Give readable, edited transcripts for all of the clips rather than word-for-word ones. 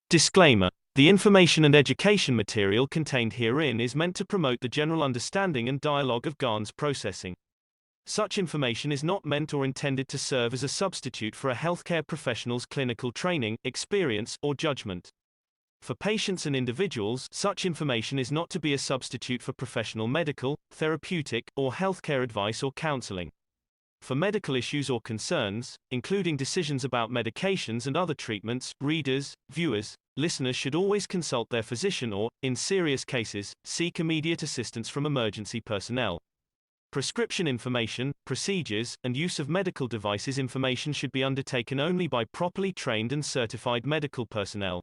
Disclaimer. The information and education material contained herein is meant to promote the general understanding and dialogue of GAN's processing. Such information is not meant or intended to serve as a substitute for a healthcare professional's clinical training, experience, or judgment. For patients and individuals, such information is not to be a substitute for professional medical, therapeutic, or healthcare advice or counseling. For medical issues or concerns, including decisions about medications and other treatments, readers, viewers, listeners should always consult their physician or, in serious cases, seek immediate assistance from emergency personnel. Prescription information, procedures, and use of medical devices information should be undertaken only by properly trained and certified medical personnel.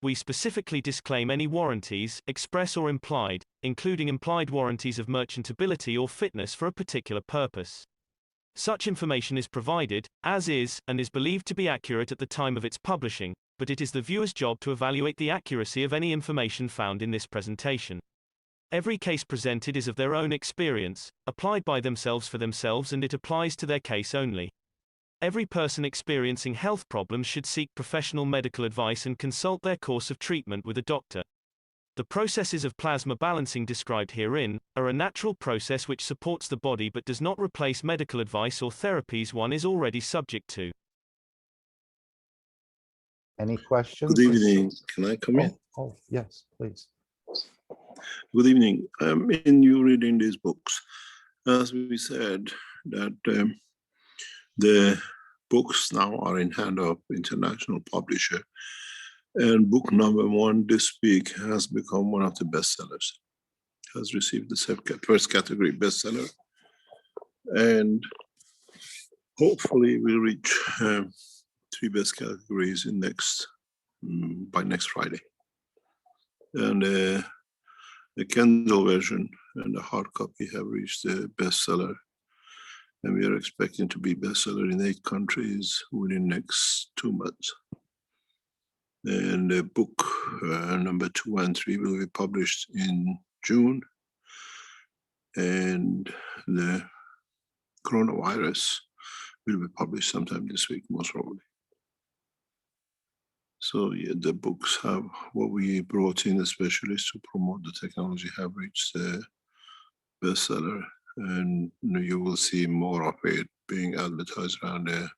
We specifically disclaim any warranties, express or implied, including implied warranties of merchantability or fitness for a particular purpose. Such information is provided, as is, and is believed to be accurate at the time of its publishing, but it is the viewer's job to evaluate the accuracy of any information found in this presentation. Every case presented is of their own experience, applied by themselves for themselves, and it applies to their case only. Every person experiencing health problems should seek professional medical advice and consult their course of treatment with a doctor. The processes of plasma balancing described herein are a natural process which supports the body but does not replace medical advice or therapies one is already subject to. Any questions? Good evening. Can I come in? Oh, yes, please. Good evening. In you reading these books, as we said, that the books now are in hand of international publisher, and book number 1 this week has become one of the bestsellers. Has received the first category bestseller, and hopefully we'll reach 3 best categories in by next Friday. And the Kindle version and the hard copy have reached the bestseller, and we are expecting to be bestseller in 8 countries within next 2 months. And the book number 2 and 3 will be published in June, and the coronavirus will be published sometime this week, most probably. So yeah, the books have what we brought in, especially to promote the technology, have reached the bestseller, and you will see more of it being advertised around the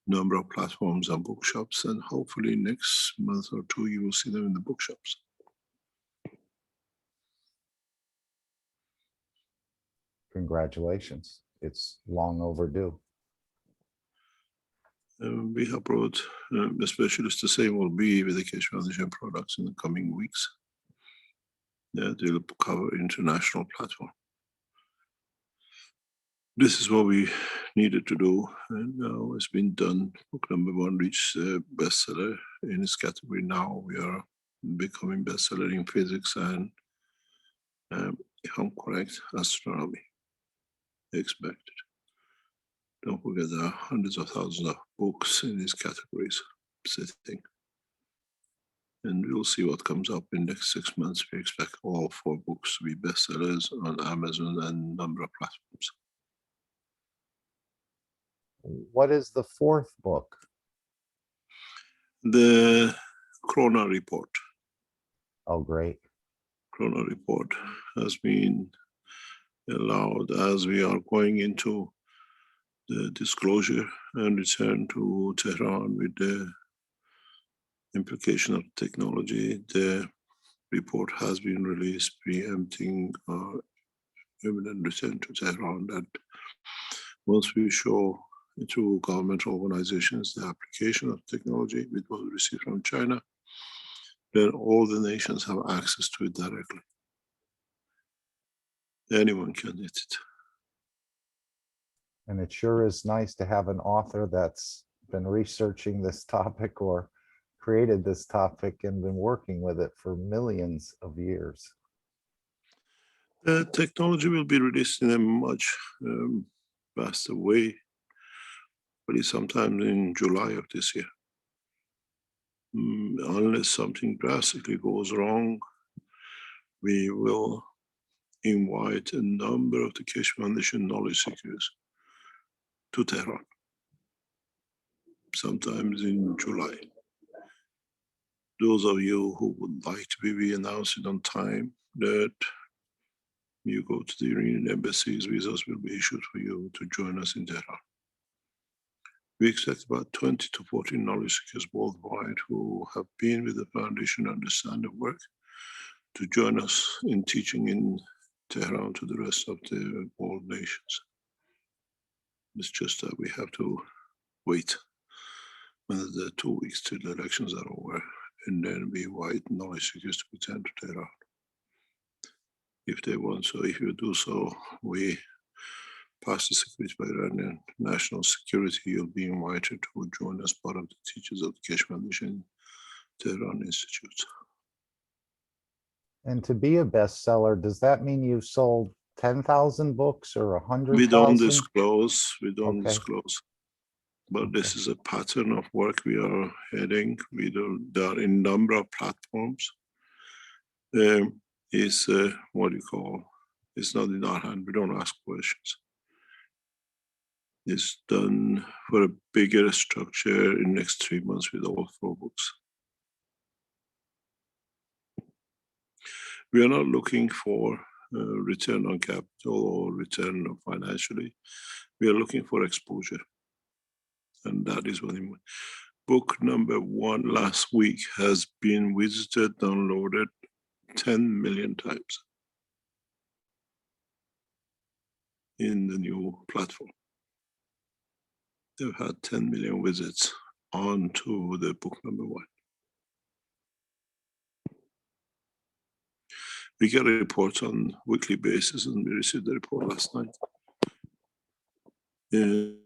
number of platforms and bookshops, and hopefully next month or 2 you will see them in the bookshops. Congratulations. It's long overdue. We have brought a specialist to say will be with the Keshe Foundation products in the coming weeks. They'll cover international platform. This is what we needed to do, and now it's been done. Book number 1 reached bestseller in its category. Now we are becoming bestseller in physics and, if I'm correct, astronomy. Expected. Don't forget there are hundreds of thousands of books in these categories sitting. And we'll see what comes up in the next 6 months. We expect all 4 books to be bestsellers on Amazon and a number of platforms. What is the 4th book? The Corona Report. Oh, great. Corona Report has been allowed as we are going into the disclosure and return to Tehran with the implication of technology. The report has been released preempting our imminent return to Tehran, that once we show to governmental organizations the application of technology with what we received from China, then all the nations have access to it directly. Anyone can get it. And it sure is nice to have an author that's been researching this topic or created this topic and been working with it for millions of years. The technology will be released in a much faster way, but it's sometime in July of this year. Unless something drastically goes wrong, we will invite a number of the Keshe Foundation knowledge seekers to Tehran, sometimes in July. those of you who would like to be, we announce it on time that you go to the Iranian embassies, visas will be issued for you to join us in Tehran. We expect about 20 to 40 knowledge seekers worldwide who have been with the foundation and understand the work to join us in teaching in Tehran to the rest of the world nations. It's just that we have to wait another 2 weeks till the elections are over, and then we invite knowledge seekers to return to Tehran if they want. So if you do so, we pass the security by Iranian national security, you'll be invited to join as part of the teachers of the Keshe Foundation Tehran Institute. And to be a bestseller, does that mean you've sold 10,000 books or 100,000? We don't disclose, Okay. disclose. But Okay. this is a pattern of work we are heading. There are a number of platforms. It's what you call, it's not in our hand, we don't ask questions. It's done for a bigger structure in the next 3 months with all 4 books. We are not looking for return on capital or return financially. We are looking for exposure. And that is what book number 1 last week has been visited, downloaded 10 million times in the new platform. They've had 10 million visits onto the book number 1. We get reports on weekly basis, and we received the report last night. The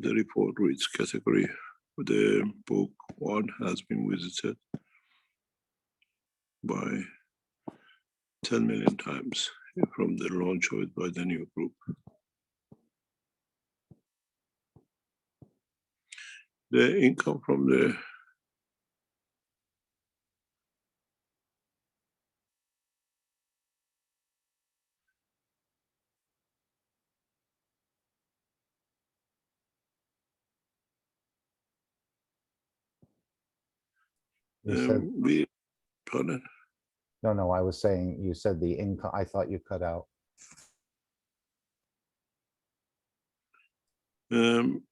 report reads category. The book 1 has been visited by 10 million times from the launch of it by the new group. The income from the pardon? No, I was saying, you said the income, I thought you cut out.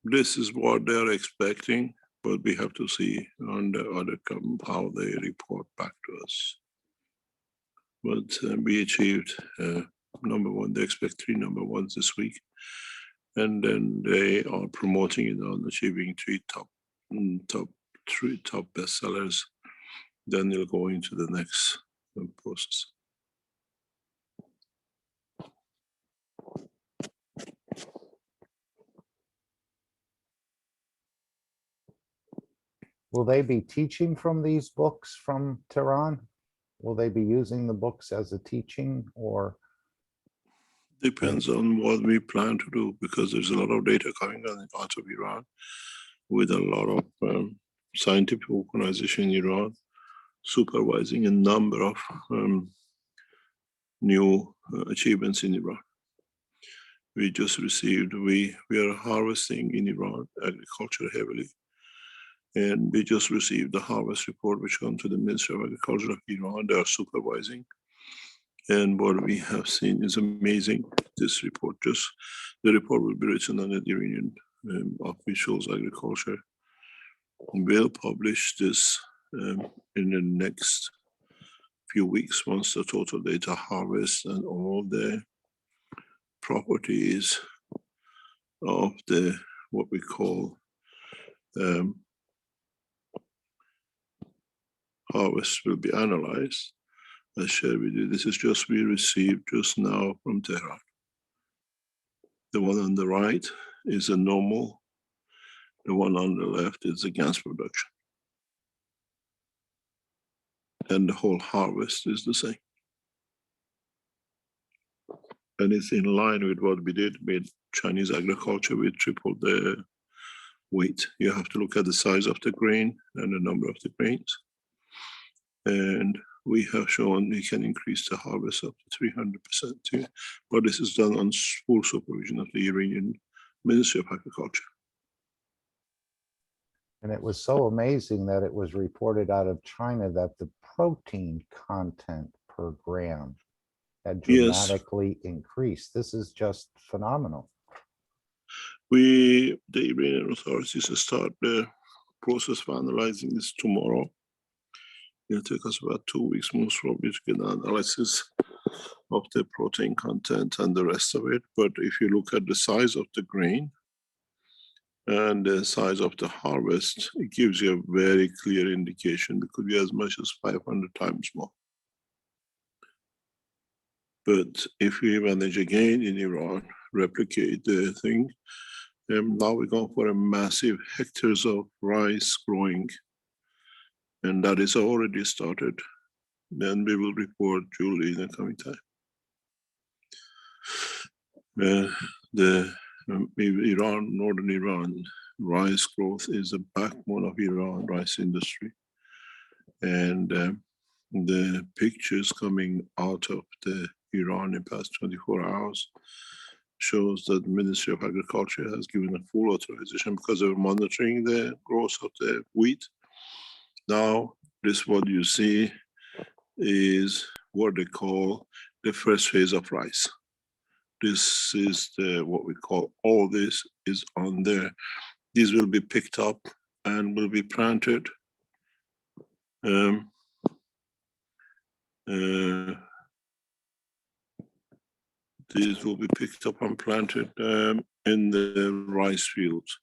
This is what they're expecting, but we have to see on the other how they report back to us. But we achieved number 1. They expect 3 number 1s this week, and then they are promoting it on achieving 3 top bestsellers. Then they'll go into the next process. Will they be teaching from these books from Tehran? Will they be using the books as a teaching, or? Depends on what we plan to do, because there's a lot of data coming out of Iran with a lot of scientific organization in Iran supervising a number of new achievements in Iran. We just received, we are harvesting in Iran, agriculture heavily. And we just received the harvest report, which comes to the Ministry of Agriculture of Iran. They are supervising. And what we have seen is amazing. This report, the report will be written on the Iranian officials, agriculture. We'll publish this in the next few weeks, once the total data harvest and all the properties of the, what we call harvest will be analyzed. I share with you, this is just we received just now from Tehran. The one on the right is a normal, the one on the left is a gas production. And the whole harvest is the same. And it's in line with what we did with Chinese agriculture. We tripled the weight. You have to look at the size of the grain and the number of the grains. And we have shown we can increase the harvest up to 300% too. But this is done on full supervision of the Iranian Ministry of Agriculture. And it was so amazing that it was reported out of China that the protein content per gram had Yes, dramatically increased. This is just phenomenal. the Iranian authorities will start the process for analyzing this tomorrow. It'll take us about 2 weeks, most probably, to get an analysis of the protein content and the rest of it. But if you look at the size of the grain and the size of the harvest, it gives you a very clear indication. It could be as much as 500 times more. But if we manage again in Iran, replicate the thing, now we're going for a massive hectares of rice growing. And that is already started. Then we will report Julie in the coming time. Iran, northern Iran, rice growth is the backbone of Iran rice industry. And the pictures coming out of the Iran in past 24 hours shows that the Ministry of Agriculture has given a full authorization because they were monitoring the growth of the wheat. Now, this what you see is what they call the first phase of rice. This is what we call, all this is on there. These will be picked up and will be planted. These will be picked up and planted in the rice fields.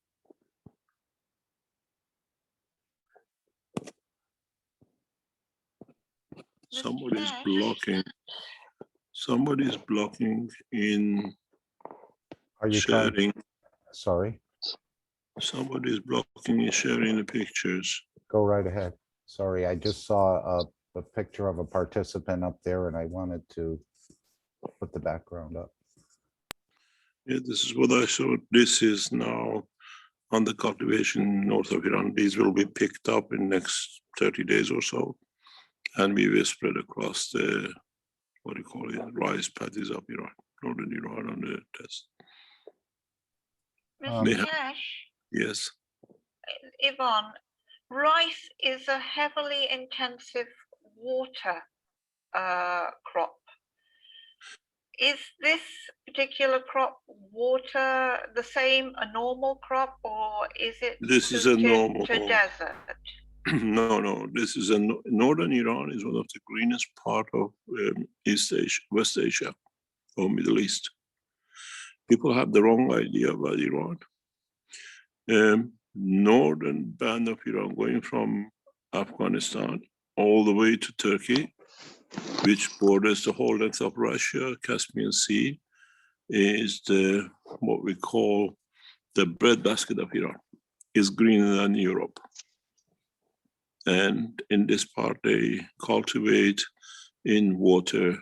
Somebody's blocking. Somebody's blocking in Are you sharing. Sorry, Somebody's blocking in sharing the pictures. go right ahead. Sorry, I just saw a picture of a participant up there and I wanted to put the background up. Yeah, this is what I showed. This is now on the cultivation north of Iran. These will be picked up in next 30 days or so. And we will spread across the, what do you call it, rice paddies of Iran, northern Iran on the test. Mr. Keshe, Yes. Yvonne, rice is a heavily intensive water crop. Is this particular crop water the same, a normal crop, or is it This is a normal to desert? No, this is northern Iran is one of the greenest part of East Asia, West Asia, or Middle East. People have the wrong idea about Iran. Northern band of Iran going from Afghanistan all the way to Turkey, which borders the whole length of Russia, Caspian Sea, is the what we call the breadbasket of Iran. Is greener than Europe. And in this part, they cultivate in water,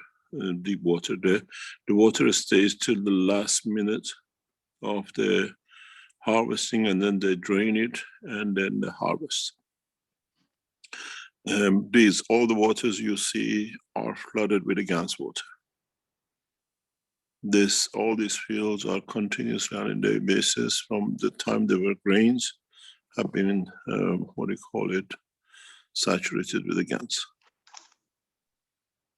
deep water. The water stays till the last minute of the harvesting, and then they drain it, and then they harvest. All the waters you see are flooded with the gas water. All these fields are continuously on a daily basis from the time they were grains, have been, saturated with the gas.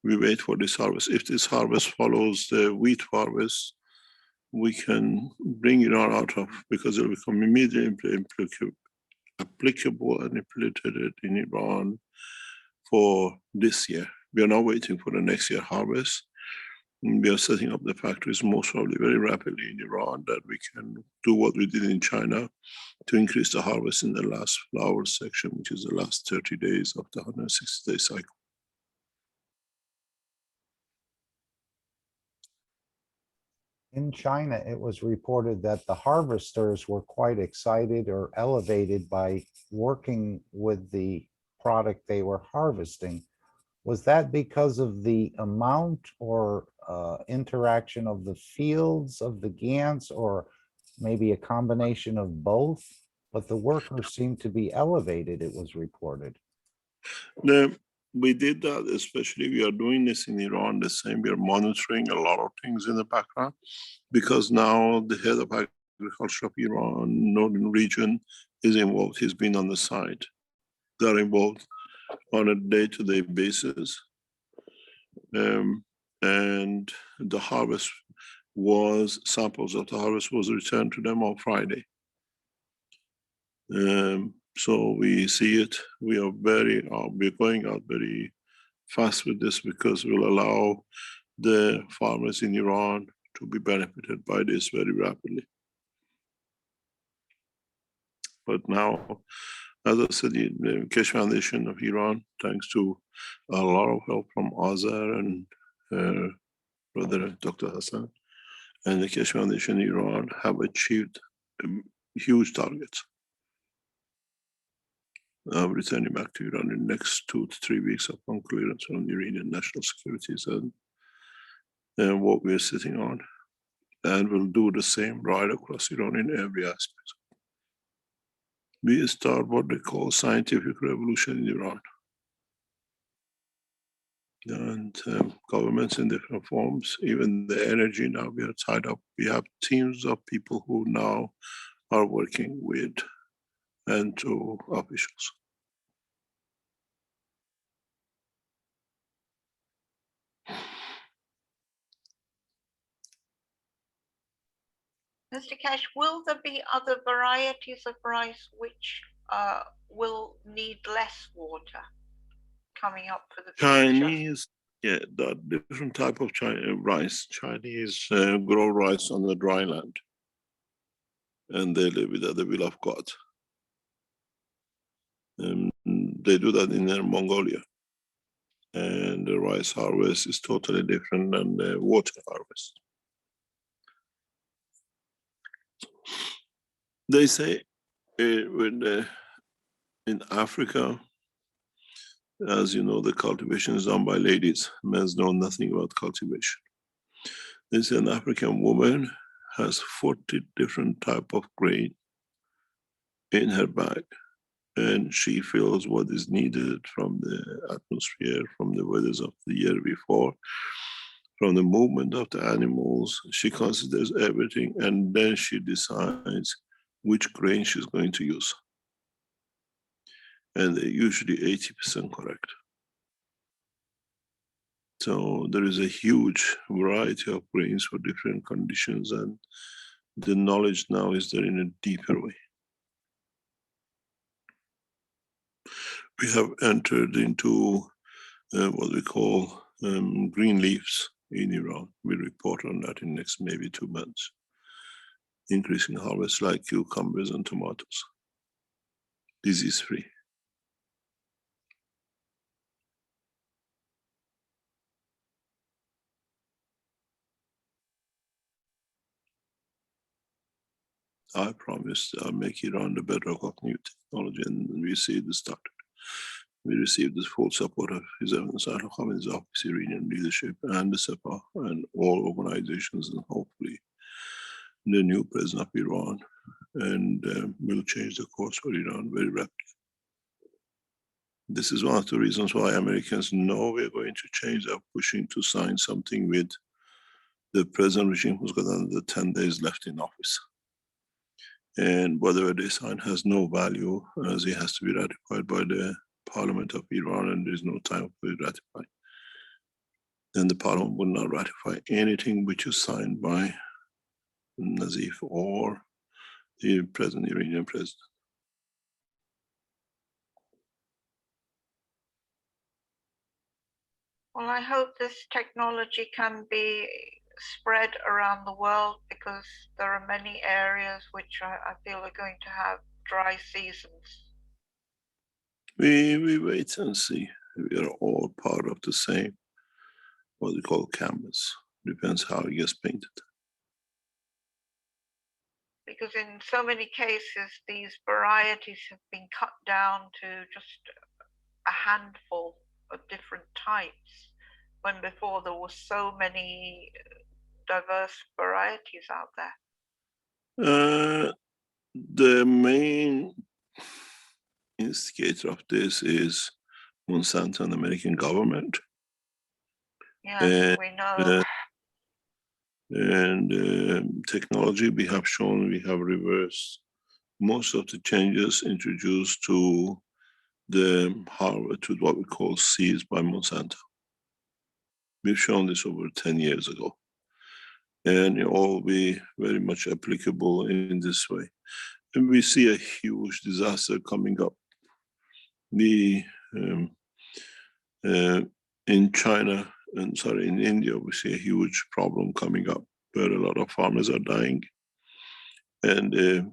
We wait for this harvest. If this harvest follows the wheat harvest, we can bring it out of, because it will become immediately applicable and implemented in Iran for this year. We are now waiting for the next year harvest. We are setting up the factories most probably very rapidly in Iran, that we can do what we did in China to increase the harvest in the last flower section, which is the last 30 days of the 160-day cycle. In China, it was reported that the harvesters were quite excited or elevated by working with the product they were harvesting. Was that because of the amount or interaction of the fields of the GANs, or maybe a combination of both? But the workers seemed to be elevated, it was reported. We did that, especially we are doing this in Iran the same. We are monitoring a lot of things in the background, because now the head of Agriculture of Iran, northern region, is involved. He's been on the site. They're involved on a day-to-day basis. And the harvest samples of the harvest was returned to them on Friday. So we see it. We're going out very fast with this because we'll allow the farmers in Iran to be benefited by this very rapidly. But now, as I said, the Keshe Foundation of Iran, thanks to a lot of help from Azar and brother Dr. Hassan, and the Keshe Foundation in Iran have achieved huge targets. Returning back to Iran in the next 2 to 3 weeks upon clearance from the Iranian national securities and what we're sitting on. And we'll do the same right across Iran in every aspect. We start what they call scientific revolution in Iran. And governments in different forms, even the energy now, we are tied up. We have teams of people who now are working with and to officials. Mr. Keshe, will there be other varieties of rice which will need less water coming up for the future? Chinese, yeah, the different type of rice. Chinese grow rice on the dry land, and they live with the will of God. They do that in Mongolia, and the rice harvest is totally different than the water harvest. They say in Africa, as you know, the cultivation is done by ladies. Men know nothing about cultivation. They say an African woman has 40 different type of grain in her bag, and she feels what is needed from the atmosphere, from the weathers of the year before, from the movement of the animals. She considers everything, and then she decides which grain she's going to use. And they're usually 80% correct. So there is a huge variety of grains for different conditions, and the knowledge now is there in a deeper way. We have entered into what we call green leaves in Iran. We'll report on that in next maybe 2 months. Increasing harvest like cucumbers and tomatoes, disease-free. I promised I'll make Iran the bedrock of new technology, and we see the start. We received the full support of His Eminence Ali Khamenei's office, Iranian leadership, and the Sepah, and all organizations, and hopefully the new president of Iran, and will change the course for Iran very rapidly. This is one of the reasons why Americans know we're going to change. They're pushing to sign something with the present regime who's got another 10 days left in office. And whatever they sign has no value, as it has to be ratified by the Parliament of Iran, and there's no time for it ratified. Then the Parliament will not ratify anything which is signed by Nazif or the present Iranian president. Well, I hope this technology can be spread around the world, because there are many areas which I feel are going to have dry seasons. We wait and see. We are all part of the same, what we call canvas. Depends how it gets painted. Because in so many cases, these varieties have been cut down to just a handful of different types, when before there were so many diverse varieties out there. The main instigator of this is Monsanto and the American government. Yes, we know. And technology, we have shown we have reversed most of the changes introduced to the to what we call seeds by Monsanto. We've shown this over 10 years ago, and it all be very much applicable in this way. And we see a huge disaster coming up. The in China, and sorry, in India, we see a huge problem coming up where a lot of farmers are dying. And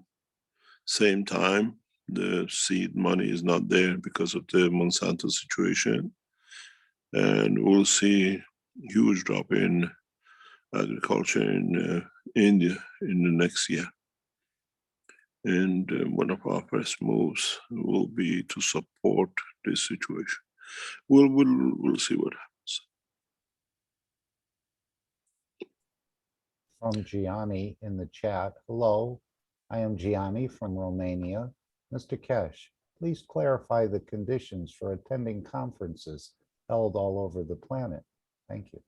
same time, the seed money is not there because of the Monsanto situation. And we'll see huge drop in agriculture in India in the next year. And one of our first moves will be to support this situation. We'll see what happens. From Gianni in the chat. Hello, I am Gianni from Romania. Mr. Keshe, please clarify the conditions for attending conferences held all over the planet. Thank you.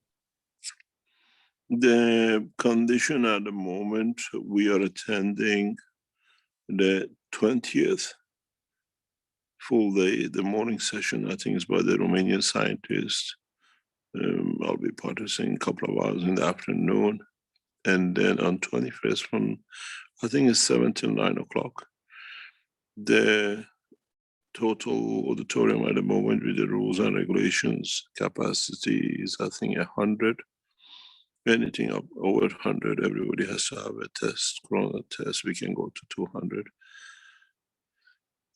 The condition at the moment, we are attending the 20th full day, the morning session, I think is by the Romanian scientists. I'll be participating a couple of hours in the afternoon. And then on 21st from, I think it's 7 till 9 o'clock. The total auditorium at the moment with the rules and regulations capacity is, I think, 100. Anything up over 100, everybody has to have a test, corona test. We can go to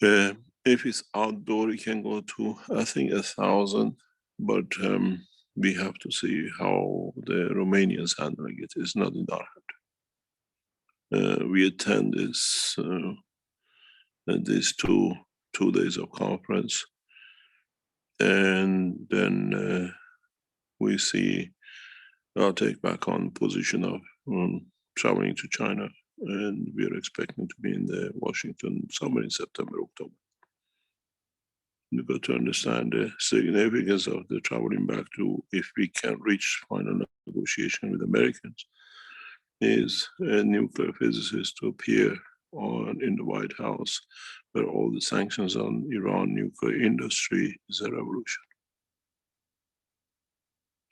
200. If it's outdoor, you can go to, I think, 1,000. But we have to see how the Romanians handling it. It's not in our hand. We attend this these two days of conference, and then we see. I'll take back on position of traveling to China, and we are expecting to be in the Washington somewhere in September, October. You've got to understand the significance of the traveling back to, if we can reach final negotiation with Americans, is a nuclear physicist to appear in the White House, where all the sanctions on Iran nuclear industry is a revolution.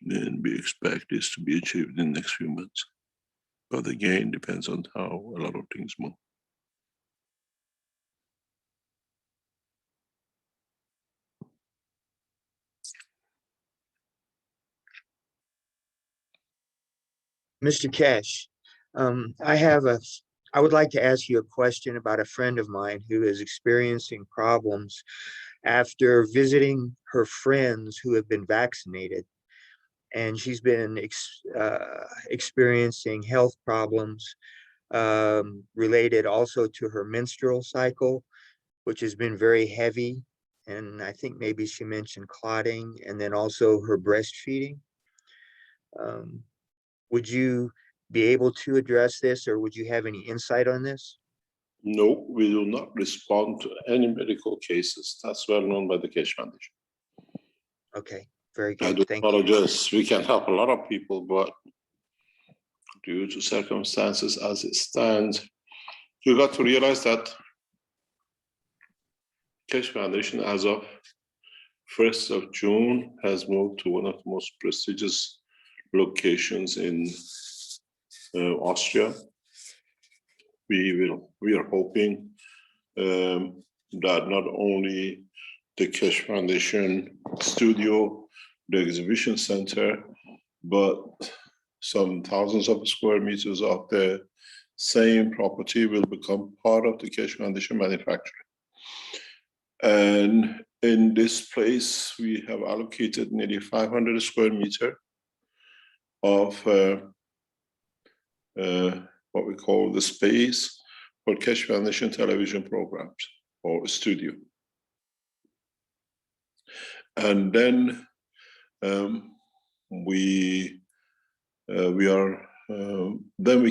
And we expect this to be achieved in the next few months. But again, depends on how a lot of things move. Mr. Keshe, I would like to ask you a question about a friend of mine who is experiencing problems after visiting her friends who have been vaccinated. And she's been experiencing health problems related also to her menstrual cycle, which has been very heavy. And I think maybe she mentioned clotting, and then also her breastfeeding. Would you be able to address this, or would you have any insight on this? No, we do not respond to any medical cases. That's well known by the Keshe Foundation. Okay, very I good. do Thank you. apologize. We can help a lot of people, but due to circumstances as it stands, you got to realize that Keshe Foundation, as of 1st of June, has moved to one of the most prestigious locations in Austria. We are hoping that not only the Keshe Foundation studio, the exhibition center, but some thousands of square meters of the same property will become part of the Keshe Foundation manufacturing. And in this place, we have allocated nearly 500 square meters of what we call the space for Keshe Foundation television programs or studio. And then we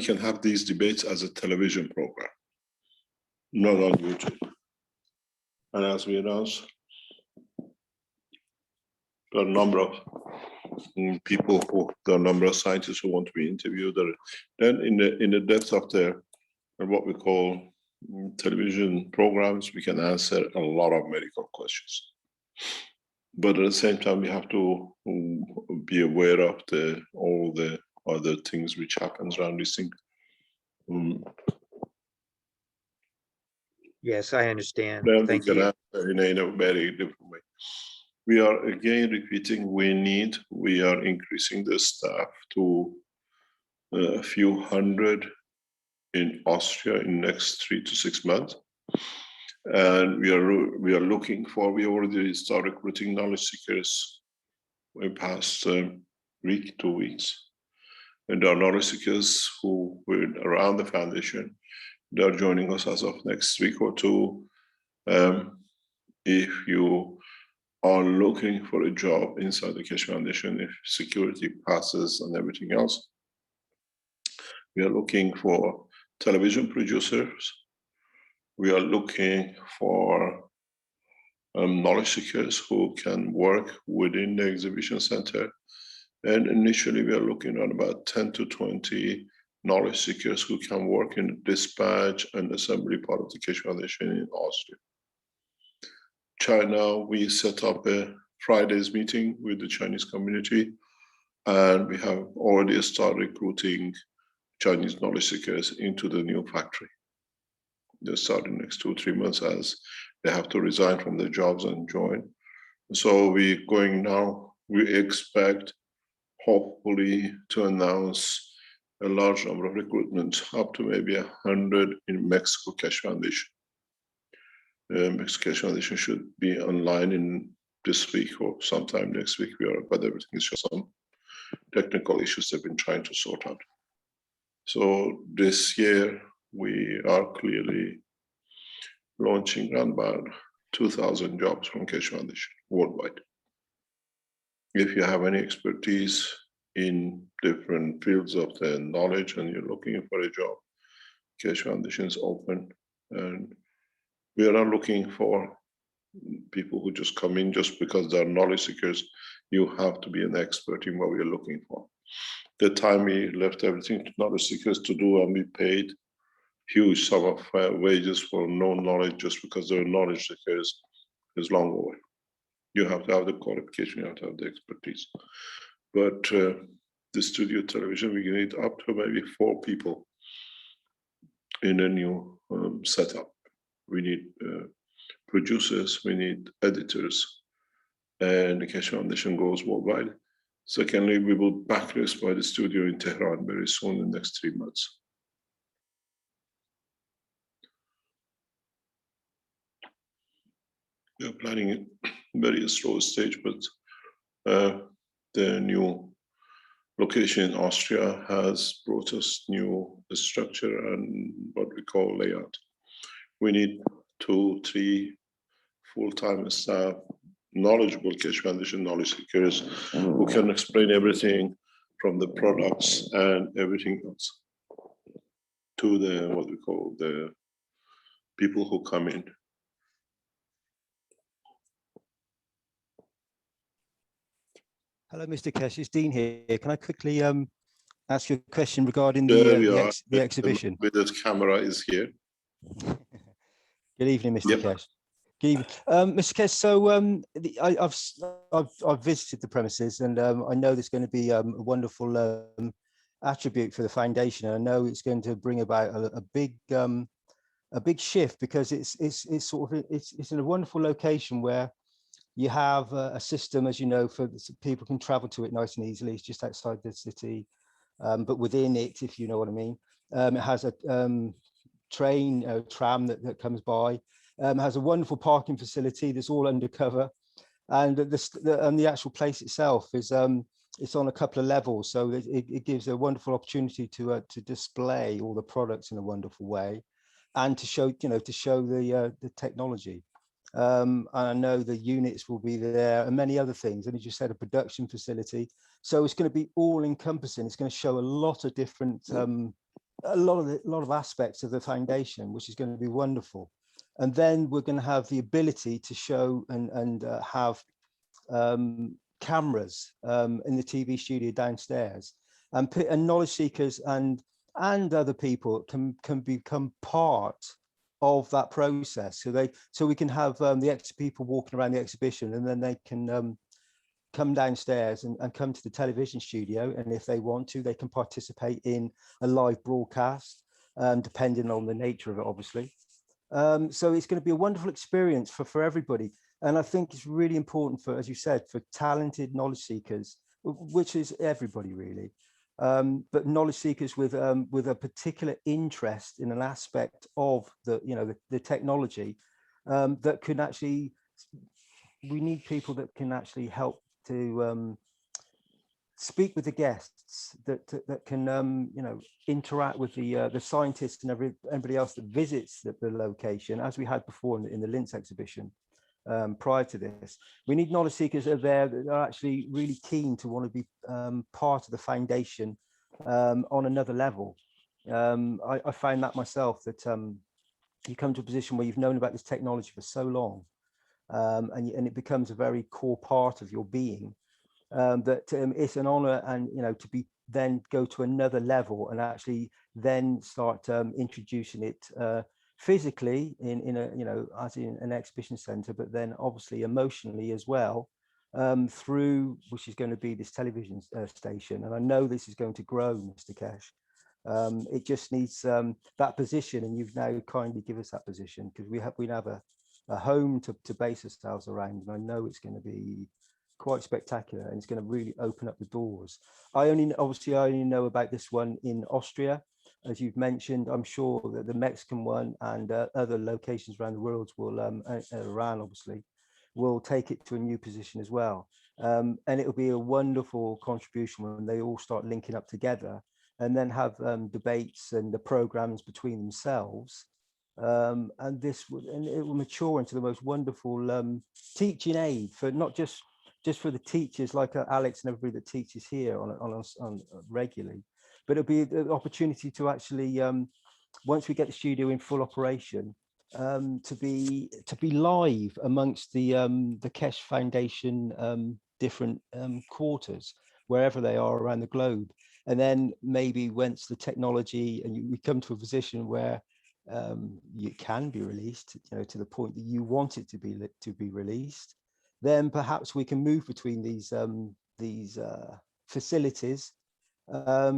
can have these debates as a television program, not on YouTube. And as we announced, there are a number of people there are a number of scientists who want to be interviewed. Then in the depth of what we call television programs, we can answer a lot of medical questions. But at the same time, we have to be aware of all the other things which happens around this thing. Yes, I understand. Then Thank we can you. answer in a very different way. We are again repeating, we are increasing the staff to a few hundred in Austria in next 3 to 6 months. And we already started recruiting knowledge seekers in past week, 2 weeks. And there are knowledge seekers who were around the foundation. They are joining us as of next week or two. If you are looking for a job inside the Keshe Foundation, if security passes and everything else, we are looking for television producers. We are looking for knowledge seekers who can work within the exhibition center. And initially, we are looking at about 10 to 20 knowledge seekers who can work in the dispatch and assembly part of the Keshe Foundation in Austria. China, we set up a Friday's meeting with the Chinese community, and we have already started recruiting Chinese knowledge seekers into the new factory. They'll start in the next 2 or 3 months as they have to resign from their jobs and join. So we're going now, we expect hopefully to announce a large number of recruitments, up to maybe 100 in Mexico Keshe Foundation. Mexico Keshe Foundation should be online in this week or sometime next week. But everything is just some technical issues they've been trying to sort out. So this year we are clearly launching around about 2,000 jobs from Keshe Foundation worldwide. If you have any expertise in different fields of the knowledge and you're looking for a job, Keshe Foundation is open, and we are not looking for people who just come in just because they're knowledge seekers. You have to be an expert in what we are looking for. The time we left everything to knowledge seekers to do, and we paid huge sum of wages for no knowledge just because they're knowledge seekers, is long over. You have to have the qualification, you have to have the expertise. But the studio television, we need up to maybe 4 people in a new setup. We need producers, we need editors, and the Keshe Foundation goes worldwide. Secondly, we will backlist by the studio in Tehran very soon, in the next 3 months. We are planning it very slow stage, but the new location in Austria has brought us new structure and what we call layout. We need 2, 3 full-time staff, knowledgeable Keshe Foundation knowledge seekers who can explain everything from the products and everything else to the what we call the people who come in. Hello, Mr. Keshe, it's Dean here. Can I quickly ask you a question regarding the exhibition? The camera is here. Good evening, Mr. Yep. Keshe. Good evening. Mr. Keshe, so I've visited the premises, and I know there's going to be a wonderful attribute for the foundation. I know it's going to bring about a big shift, because it's in a wonderful location where you have a system, as you know, for people can travel to it nice and easily. It's just outside the city, but within it, if you know what I mean. It has a tram that comes by. Has a wonderful parking facility that's all undercover, and the actual place itself is it's on a couple of levels, so it gives a wonderful opportunity to display all the products in a wonderful way, and to show the technology. And I know the units will be there and many other things, and as you said, a production facility. So it's going to be all encompassing. It's going to show a lot of different a lot of aspects of the foundation, which is going to be wonderful. And then we're going to have the ability to show and have cameras in the TV studio downstairs, and knowledge seekers and other people can become part of that process. So we can have the people walking around the exhibition, and then they can come downstairs and come to the television studio, and if they want to, they can participate in a live broadcast, depending on the nature of it, obviously. So it's going to be a wonderful experience for everybody. And I think it's really important for, as you said, for talented knowledge seekers, which is everybody really, but knowledge seekers with a particular interest in an aspect of the technology that can actually, we need people that can actually help to speak with the guests, that can interact with the scientists and everybody else that visits the location, as we had before in the Linz exhibition. Prior to this, we need knowledge seekers that are there that are actually really keen to want to be part of the foundation on another level. I found that myself, that you come to a position where you've known about this technology for so long, and it becomes a very core part of your being, that it's an honor, and to be then go to another level and actually then start introducing it physically in a as in an exhibition center, but then obviously emotionally as well, through which is going to be this television station. And I know this is going to grow, Mr. Keshe. It just needs that position, and you've now kindly give us that position, because we have a home to base ourselves around, and I know it's going to be quite spectacular, and it's going to really open up the doors. I only know about this one in Austria, as you've mentioned. I'm sure that the Mexican one and other locations around the world will, Iran obviously, will take it to a new position as well. And it'll be a wonderful contribution when they all start linking up together, and then have debates and the programs between themselves. And it will mature into the most wonderful teaching aid for not just for the teachers like Alex and everybody that teaches here on regularly, but it'll be an opportunity to actually, once we get the studio in full operation, to be live amongst the Keshe Foundation different quarters, wherever they are around the globe. And then maybe once the technology, and we come to a position where you can be released, to the point that you want it to be released, then perhaps we can move between these facilities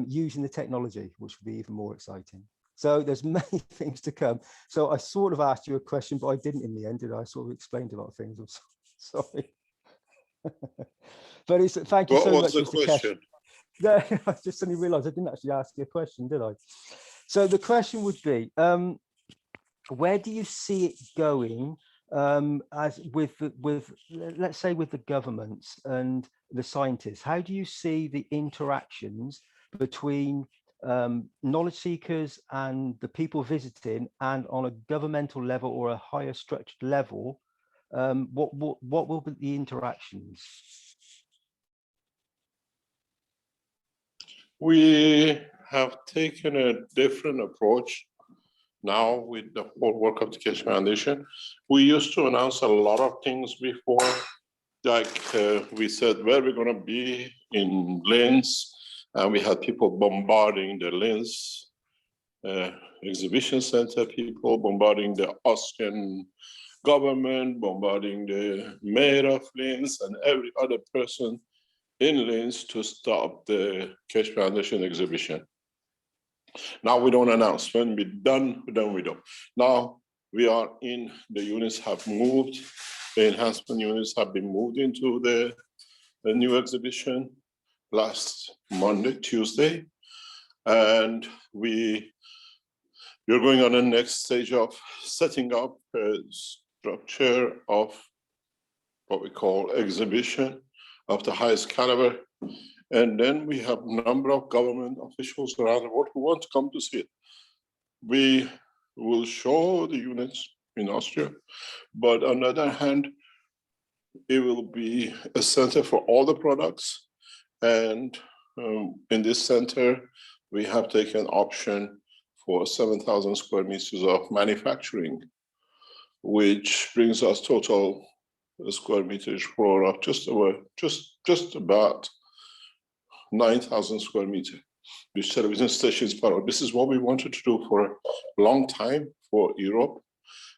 using the technology, which would be even more exciting. So there's many things to come. So I sort of asked you a question, but I didn't in the end, did I? Sort of explained a lot of things. I'm sorry. But thank you so much, Mr. Keshe. I just suddenly realized I didn't actually ask you a question, did I? So the question would be, where do you see it going, as with let's say with the governments and the scientists? How do you see the interactions between knowledge seekers and the people visiting, and on a governmental level or a higher structured level? What will be the interactions? We have taken a different approach now with the whole work of the Keshe Foundation. We used to announce a lot of things before, like we said where we're going to be in Linz, and we had people bombarding the Linz exhibition center, people bombarding the Austrian government, bombarding the mayor of Linz and every other person in Linz to stop the Keshe Foundation exhibition. Now we don't announce. When we're done, we don't. Now we are in, the units have moved, the enhancement units have been moved into the new exhibition last Monday, Tuesday. And we're going on the next stage of setting up a structure of what we call exhibition of the highest caliber. And then we have a number of government officials around the world who want to come to see it. We will show the units in Austria, but on the other hand, it will be a center for all the products. And in this center, we have taken option for 7,000 square meters of manufacturing, which brings us total square meters for just about 9,000 square meters. Which television stations part of. This is what we wanted to do for a long time for Europe.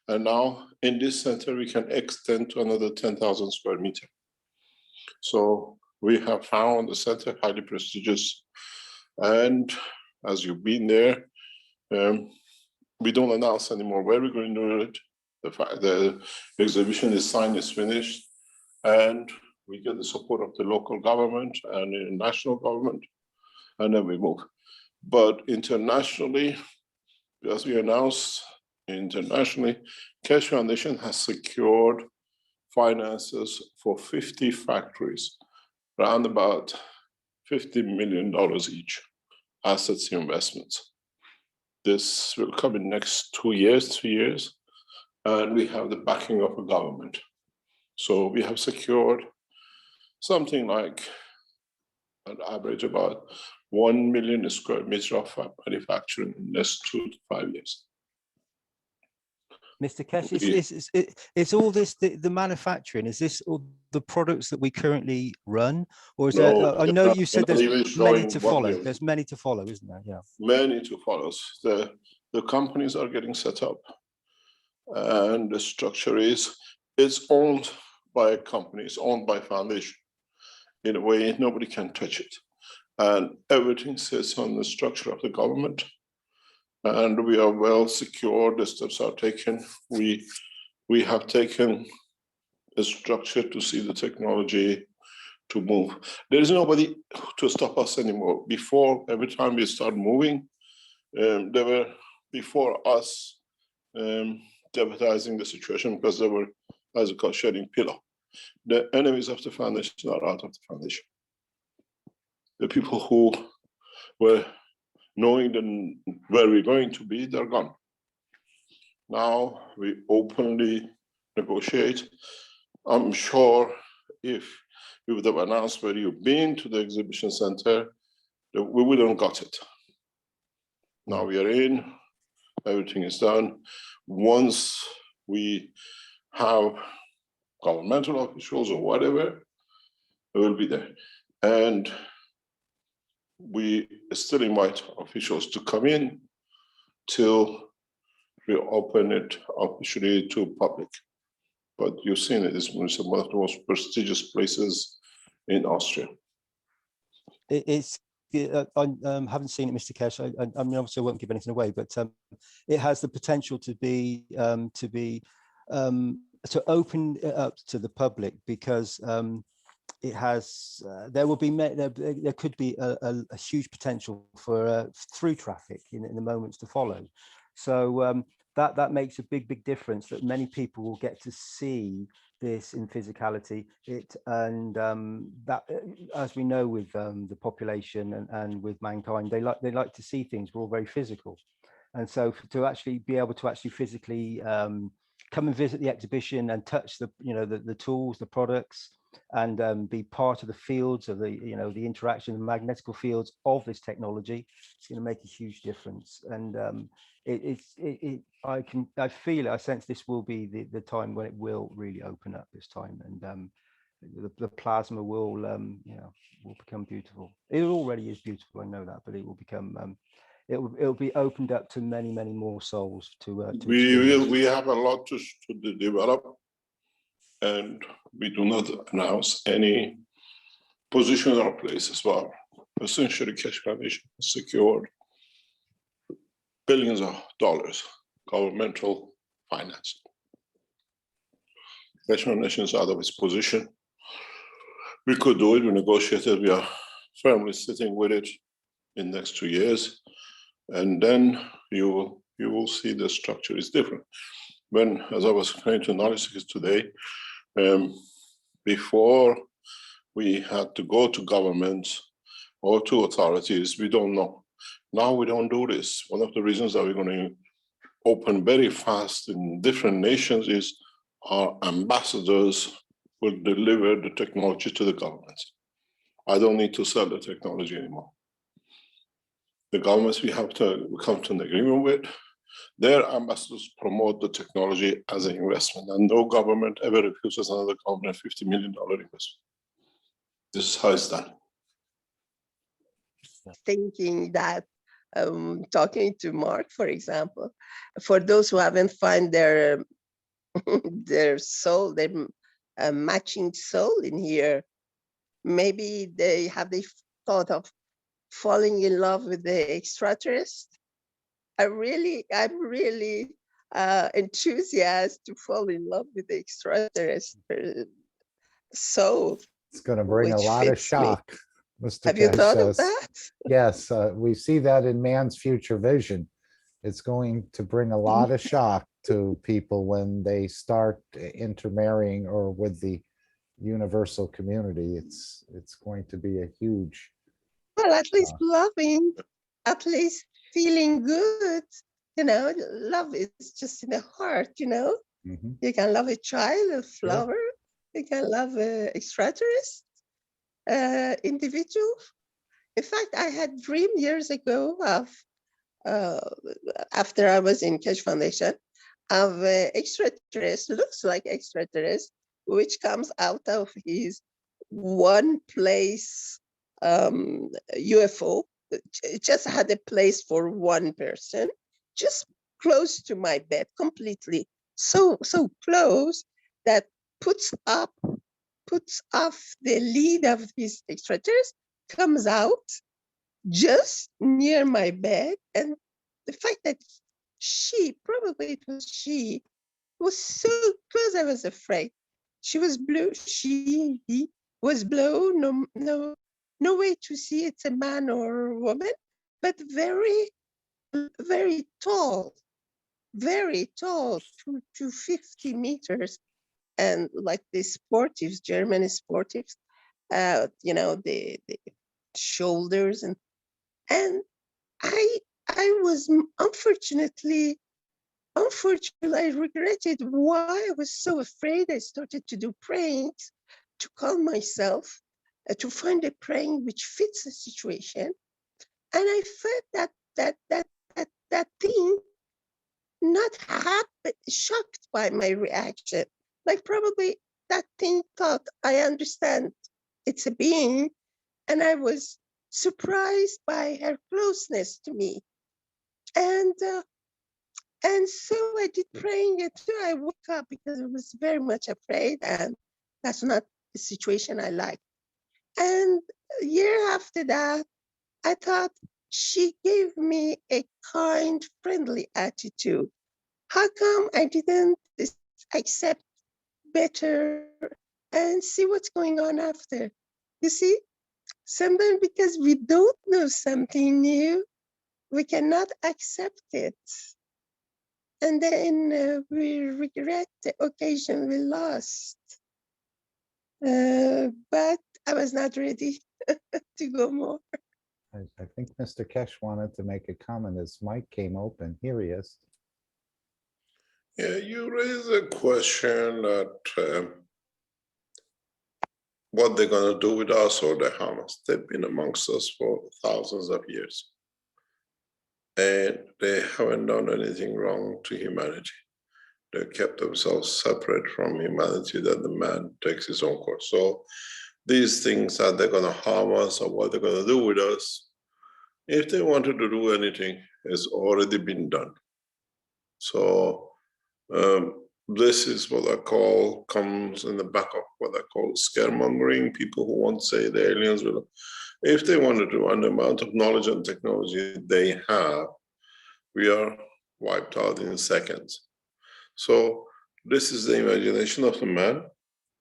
And now in this center, we can extend to another 10,000 square meters. So we have found the center highly prestigious. And as you've been there, we don't announce anymore where we're going to do it. The exhibition is signed, is finished, and we get the support of the local government and the national government, and then we move. But internationally, as we announced internationally, Keshe Foundation has secured finances for 50 factories, around about $50 million each, assets investments. This will come in next 2 years, 3 years, and we have the backing of the government. So we have secured something like an average about 1 million square meters of manufacturing in the next 2 to 5 years. Mr. Keshe, is all this the manufacturing? Is this all the products that we currently run, or is No, there? I know you said there's many to follow. There's There's many to follow, isn't there? Yeah. many to follow. The companies are getting set up, and the structure it's owned by a company. It's owned by a foundation. In a way, nobody can touch it, and everything sits on the structure of the government. And we are well secured. The steps are taken. We have taken a structure to see the technology to move. There is nobody to stop us anymore. Before, every time we start moving, they were before us deputizing the situation because they were, as we call, shedding pillow. The enemies of the foundation are out of the foundation. The people who were knowing where we're going to be, they're gone. Now we openly negotiate. I'm sure if we would have announced where you've been to the exhibition center, we wouldn't have got it. Now we are in, everything is done. Once we have governmental officials or whatever, we will be there. And we still invite officials to come in till we open it officially to public. But you've seen it, it's one of the most prestigious places in Austria. I haven't seen it, Mr. Keshe. I mean, obviously I won't give anything away, but it has the potential to open it up to the public, because it has there could be a huge potential for through traffic in the moments to follow. So that makes a big difference, that many people will get to see this in physicality. That, as we know, with the population and with mankind, they like to see things. We're all very physical, and so to actually be able to actually physically come and visit the exhibition and touch the tools, the products, and be part of the fields of the interaction, the magnetical fields of this technology, it's going to make a huge difference. And I sense this will be the time when it will really open up this time, and the plasma will become beautiful. It already is beautiful, I know that, but it will become it'll be opened up to many more souls to we have a lot to develop, and we do not announce any position or place as well. Essentially, Keshe Foundation has secured billions of dollars governmental finance. Keshe Foundation is out of its position. We could do it, we negotiated, we are firmly sitting with it in the next 2 years, and then you will see the structure is different. When, as I was trying to knowledge today, before we had to go to government or to authorities, we don't know. Now we don't do this. One of the reasons that we're going to open very fast in different nations is our ambassadors will deliver the technology to the government. I don't need to sell the technology anymore. The governments we have to come to an agreement with, Their ambassadors promote the technology as an investment, and no government ever refuses another government $50 million investment. This is how it's done. Thinking that, talking to Mark, for example, for those who haven't found their their soul, their matching soul in here, maybe they thought of falling in love with the extraterrestrial. I'm really enthusiastic to fall in love with the extraterrestrial soul. It's going to bring a which lot of fits me. shock, Mr. Have you thought of Keshe. that? Yes, we see that in man's future vision. It's going to bring a lot of shock to people when they start intermarrying or with the universal community. It's going to be a huge. Well, at least loving, at least feeling good. You know, love is just in the heart, you know. Mhm. You can love a child, a flower. You can love an extraterrestrial individual. In fact, I had dreamed years ago of, after I was in Keshe Foundation, of extraterrestrial, looks like extraterrestrial, which comes out of his one place UFO. It just had a place for one person, just close to my bed, completely so close that puts off the lid of this extraterrestrial, comes out just near my bed, and the fact that probably it was she, was so close, I was afraid. She was blue, he was blue, no way to see it's a man or a woman, but very, very tall, 250 meters, and like the sportives, German sportives, you know, the shoulders, and I was unfortunately, I regretted why I was so afraid. I started to do prayings to calm myself, to find a praying which fits the situation, and I felt that thing not happy, shocked by my reaction. Like probably that thing thought, I understand it's a being, and I was surprised by her closeness to me. And so I did praying until I woke up because I was very much afraid, and that's not the situation I like. And a year after that, I thought she gave me a kind, friendly attitude. How come I didn't accept better and see what's going on after? You see, sometimes because we don't know something new, we cannot accept it. And then we regret the occasion we lost. But I was not ready to go more. I think Mr. Keshe wanted to make a comment. His mic came open. Here he is. Yeah, you raise a question that what they're going to do with us or they harm us. They've been amongst us for thousands of years, and they haven't done anything wrong to humanity. They kept themselves separate from humanity, that the man takes his own course. So these things that they're going to harm us or what they're going to do with us, if they wanted to do anything, it's already been done. So this is what I call, comes in the back of what I call scaremongering. People who won't say the aliens will. If they wanted to, and the amount of knowledge and technology they have, we are wiped out in seconds. So this is the imagination of the man,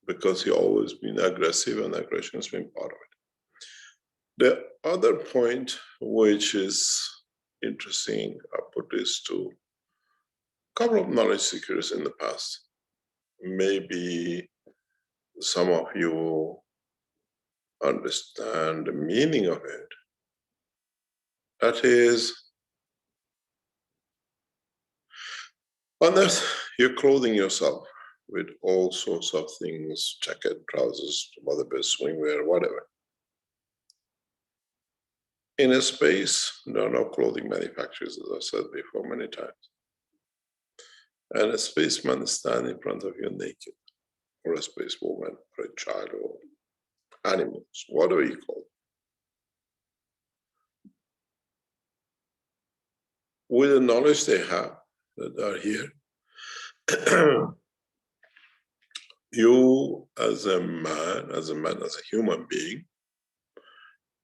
because he always been aggressive, and aggression has been part of it. The other point, which is interesting, I put this to a couple of knowledge seekers in the past. Maybe some of you understand the meaning of it. That is, on earth, you're clothing yourself with all sorts of things, jacket, trousers, mother best, swimwear, whatever. In a space, there are no clothing manufacturers, as I said before many times. and a spaceman stands in front of you naked, or a spacewoman, or a child, or animals, whatever you call it. With the knowledge they have that are here, you as a man, as a human being,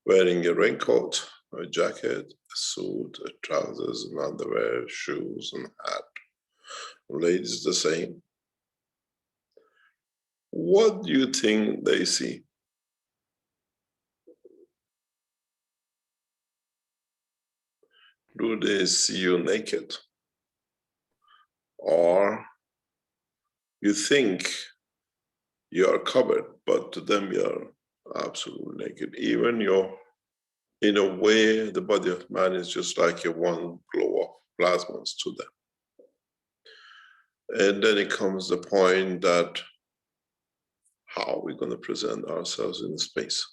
wearing a raincoat, a jacket, a suit, a trousers, and underwear, shoes, and hat. Ladies the same. What do you think they see? Do they see you naked? Or you think you are covered, but to them you are absolutely naked. Even in a way, the body of man is just like a one glow of plasmas to them. And then it comes the point that how are we going to present ourselves in space?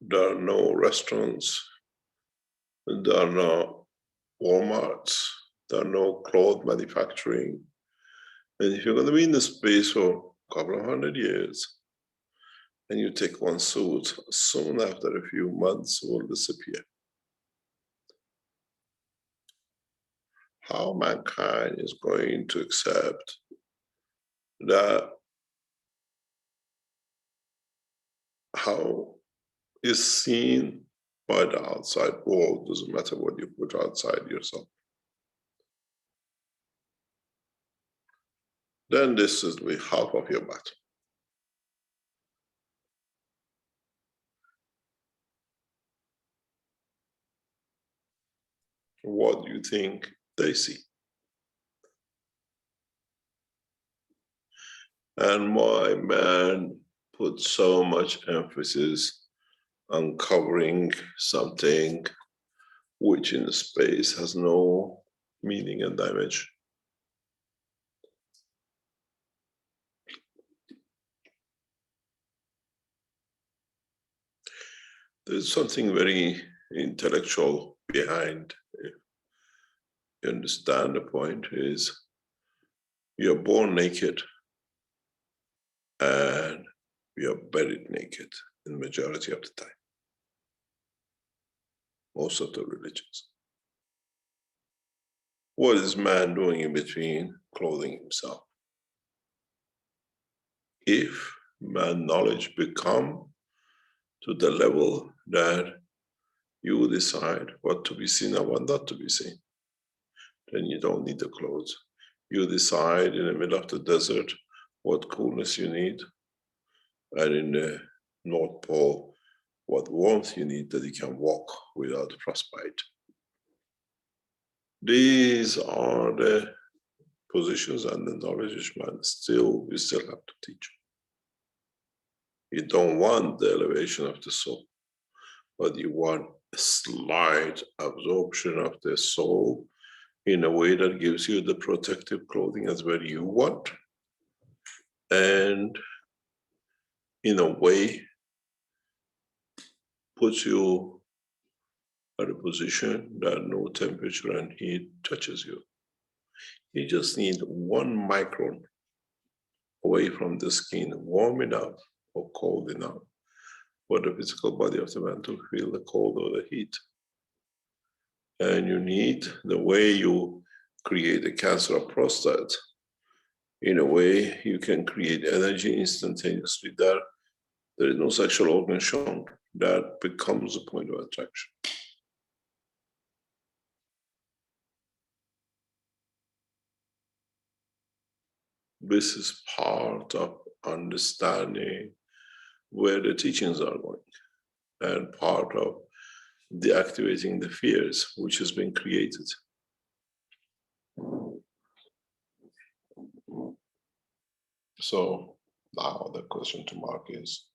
There are no restaurants, there are no Walmarts, there are no cloth manufacturing. And if you're going to be in the space for a couple of 100 years, and you take one suit, soon after a few months will disappear. How mankind is going to accept that, how is seen by the outside world, doesn't matter what you put outside yourself. Then this is the half of your battle. What do you think they see? And my man put so much emphasis on covering something which in space has no meaning and dimension. There's something very intellectual behind. You understand the point is you're born naked and we are buried naked in the majority of the time. Most of the religions. What is man doing in between clothing himself? If man knowledge become to the level that you decide what to be seen and what not to be seen, then you don't need the clothes. You decide in the middle of the desert what coolness you need, and in the North Pole, what warmth you need that you can walk without frostbite. These are the positions and the knowledge which man we still have to teach. You don't want the elevation of the soul, but you want a slight absorption of the soul in a way that gives you the protective clothing as well you want, and in a way puts you at a position that no temperature and heat touches you. You just need 1 micron away from the skin, warm enough or cold enough for the physical body of the man to feel the cold or the heat. And you need the way you create a cancer of prostate. In a way, you can create energy instantaneously. There is no sexual organ shown. That becomes a point of attraction. This is part of understanding where the teachings are going, and part of deactivating the fears which has been created. So now the question to Mark is,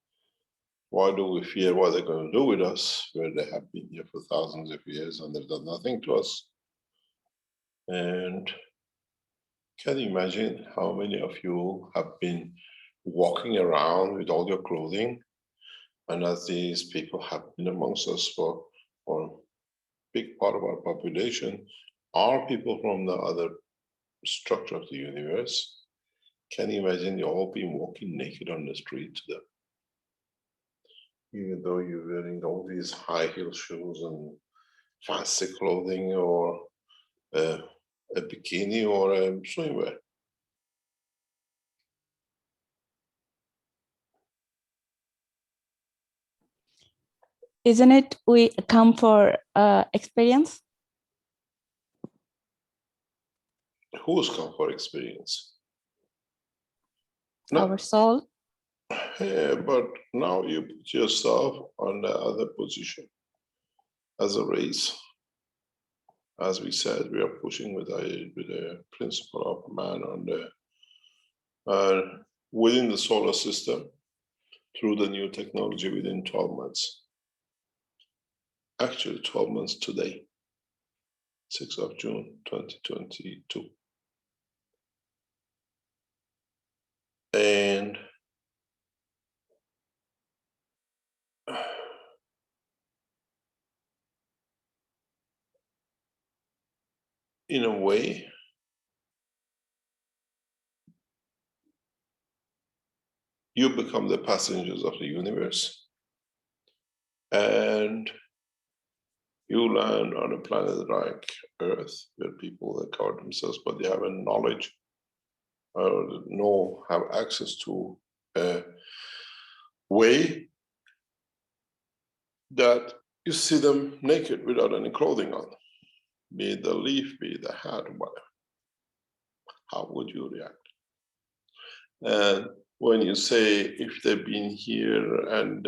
why do we fear what they're going to do with us, where they have been here for thousands of years and they've done nothing to us? And can you imagine how many of you have been walking around with all your clothing, and as these people have been amongst us for big part of our population are people from the other structure of the universe. Can you imagine you all being walking naked on the street to them? Even though you're wearing all these high heel shoes and fancy clothing or a bikini or a swimwear. Isn't it we come for experience? Who's come for experience? Our soul? Yeah, but now you put yourself on the other position as a race. As we said, we are pushing with a principle of man on the within the solar system through the new technology within 12 months. Actually, 12 months today, 6th of June, 2022. And in a way, you become the passengers of the universe and you land on a planet like Earth where people that call themselves, but they have a knowledge or have access to a way that you see them naked without any clothing on, be it the leaf, be it the hat, whatever. How would you react? And when you say if they've been here and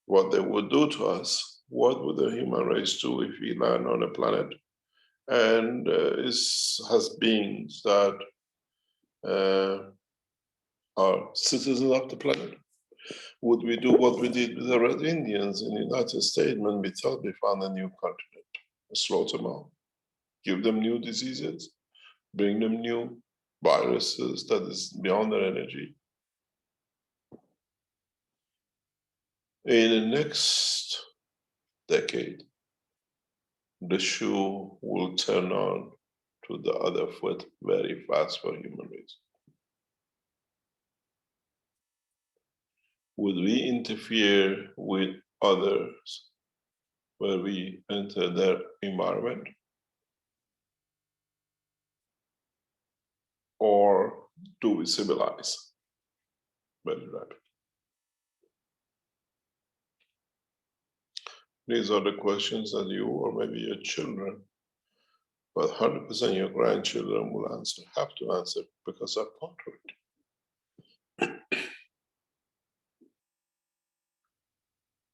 what they would do to us, what would the human race do if we land on a planet and has beings that are citizens of the planet? Would we do what we did with the Red Indians in the United States when we thought we found a new continent? Slaughter them out, give them new diseases, bring them new viruses that is beyond their energy. In the next decade, the shoe will turn on to the other foot very fast for human race. Would we interfere with others where we enter their environment? Or do we civilize? Very rapidly. These are the questions that you or maybe your children, but 100% your grandchildren will answer, have to answer because they're part of it.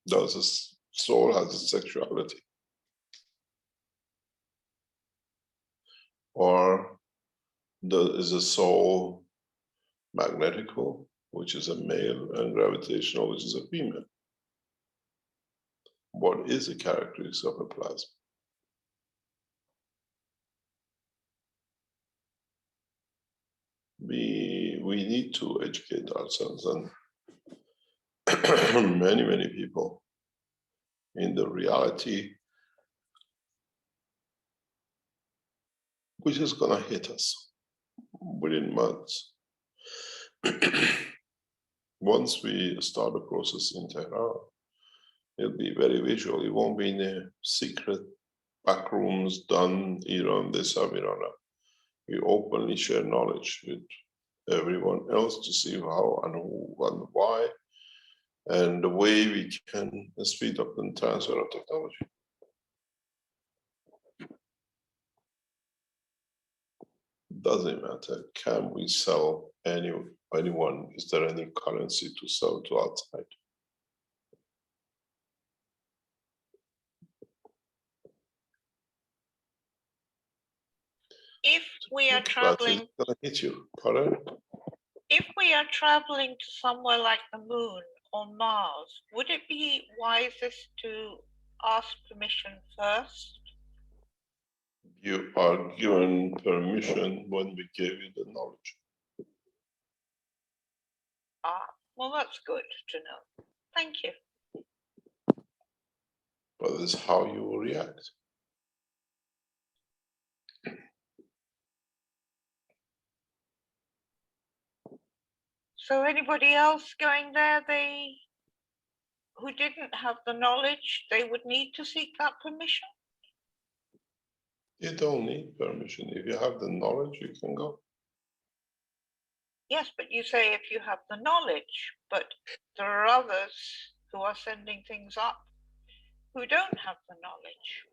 Does a soul has a sexuality? Or is a soul magnetical, which is a male, and gravitational, which is a female? What is the characteristics of a plasma? We need to educate ourselves, and many people in the reality which is gonna hit us within months. Once we start the process in Tehran, it'll be very visual. It won't be in a secret back rooms done Iran, this, Iran. We openly share knowledge with everyone else to see how and who and why, and the way we can speed up the transfer of technology. Doesn't matter. Can we sell anyone? Is there any currency to sell to outside? If we are traveling, gonna hit you. Pardon? if we are traveling to somewhere like the moon or Mars, would it be wisest to ask permission first? You are given permission when we gave you the knowledge. Ah, well, that's good to know. Thank you. but it's how you will react. So anybody else going there, who didn't have the knowledge, they would need to seek that permission? You don't need permission. If you have the knowledge, you can go. Yes, but you say if you have the knowledge, but there are others who are sending things up who don't have the knowledge.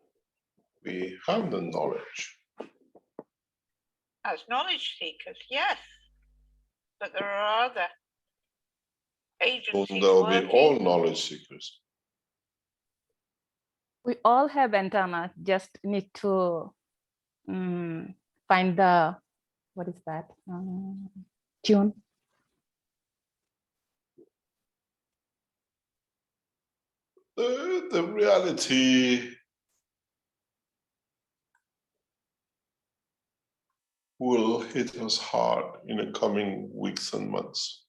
We have the knowledge. As knowledge seekers, yes, but there are other agencies There will be all working. knowledge seekers. We all have antenna, just need to find the, what is that? Tune. The reality will hit us hard in the coming weeks and months.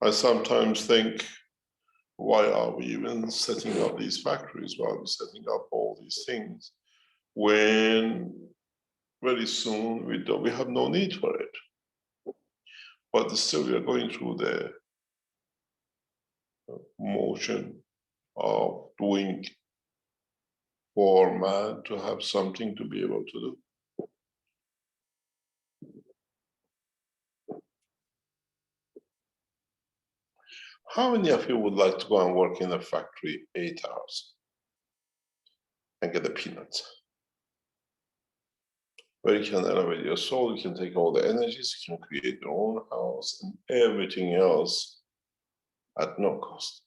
I sometimes think, why are we even setting up these factories? Why are we setting up all these things when very soon we have no need for it? But still we are going through the motion of doing for man to have something to be able to do. How many of you would like to go and work in a factory 8 hours and get the peanuts? Where you can elevate your soul, you can take all the energies, you can create your own house and everything else at no cost.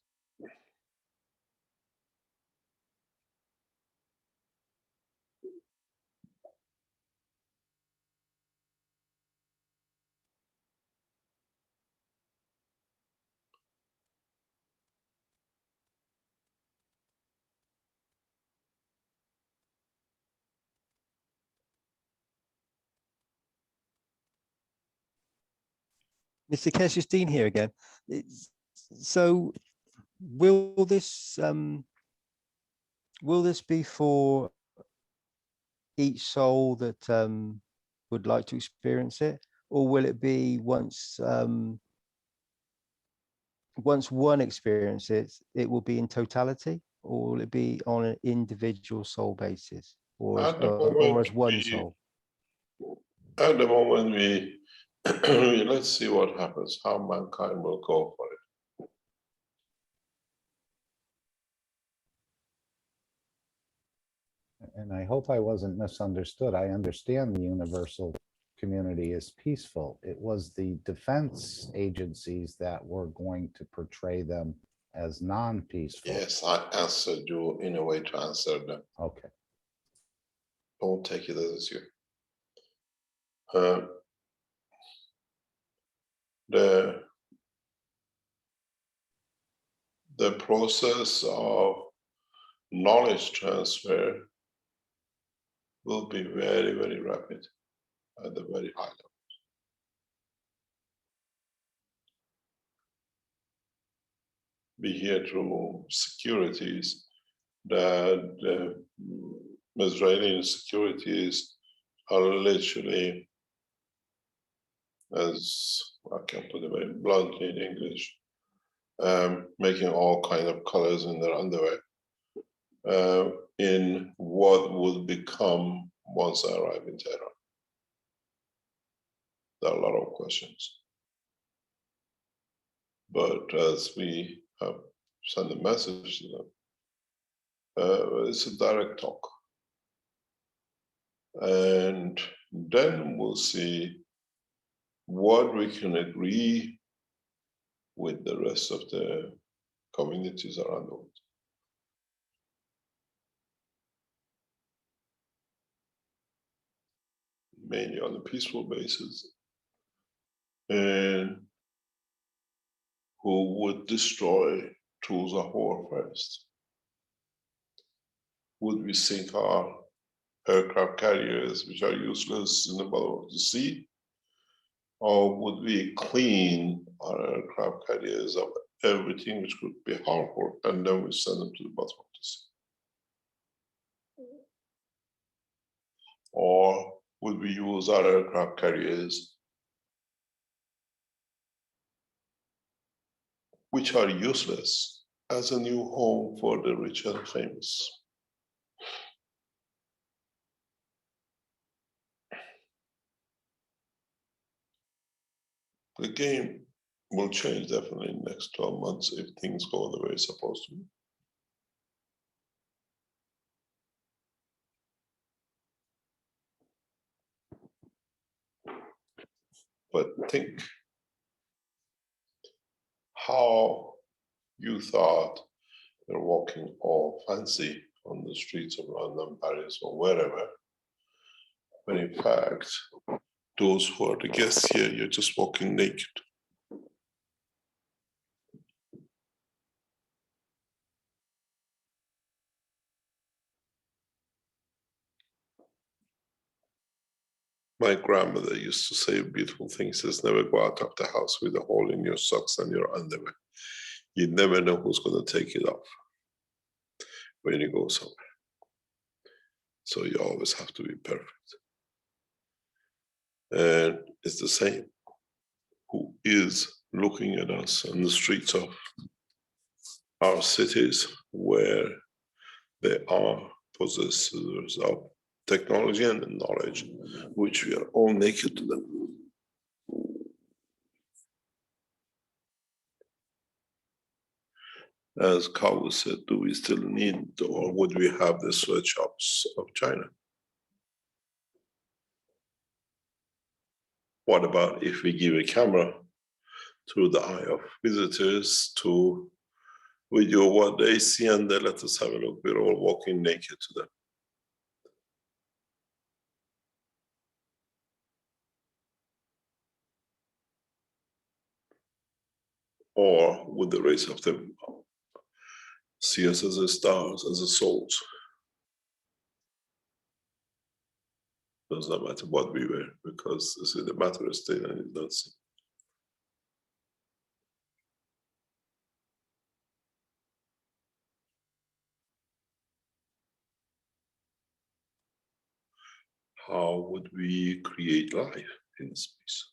Mr. Keshe, Dean here again. So will this be for each soul that would like to experience it, or will it be once one experiences it will be in totality, or will it be on an individual soul basis, or as one soul? At the moment, let's see what happens, how mankind will go for it. And I hope I wasn't misunderstood. I understand the universal community is peaceful. It was the defense agencies that were going to portray them as non-peaceful. Yes, I answered you in a way to answer them. Okay. Don't take it as you. The process of knowledge transfer will be very, very rapid at the very high level. We hear through securities that Israeli securities are literally, as I can put it very bluntly in English, making all kinds of colors in their underwear in what would become once I arrive in Tehran. There are a lot of questions. But as we have sent a message to them, it's a direct talk. And then we'll see what we can agree with the rest of the communities around the world. Mainly on a peaceful basis. And who would destroy tools of war first? Would we sink our aircraft carriers, which are useless, in the bottom of the sea? Or would we clean our aircraft carriers of everything which could be harmful, and then we send them to the bottom of the sea? Or would we use our aircraft carriers, which are useless, as a new home for the rich and famous? The game will change definitely in the next 12 months if things go the way it's supposed to. But think how you thought you're walking all fancy on the streets of London, Paris, or wherever, when in fact, those who are the guests here, you're just walking naked. My grandmother used to say beautiful things, says never go out of the house with a hole in your socks and your underwear. You never know who's going to take it off when you go somewhere. So you always have to be perfect. And it's the same. Who is looking at us on the streets of our cities where they are possessors of technology and knowledge, which we are all naked to them. As Kawu said, do we still need, or would we have the sweatshops of China? What about if we give a camera through the eye of visitors to video what they see and they let us have a look? We're all walking naked to them. Or would the race of them see us as a stars, as a souls? Does not matter what we were, because this is the matter of state and it does. How would we create life in space?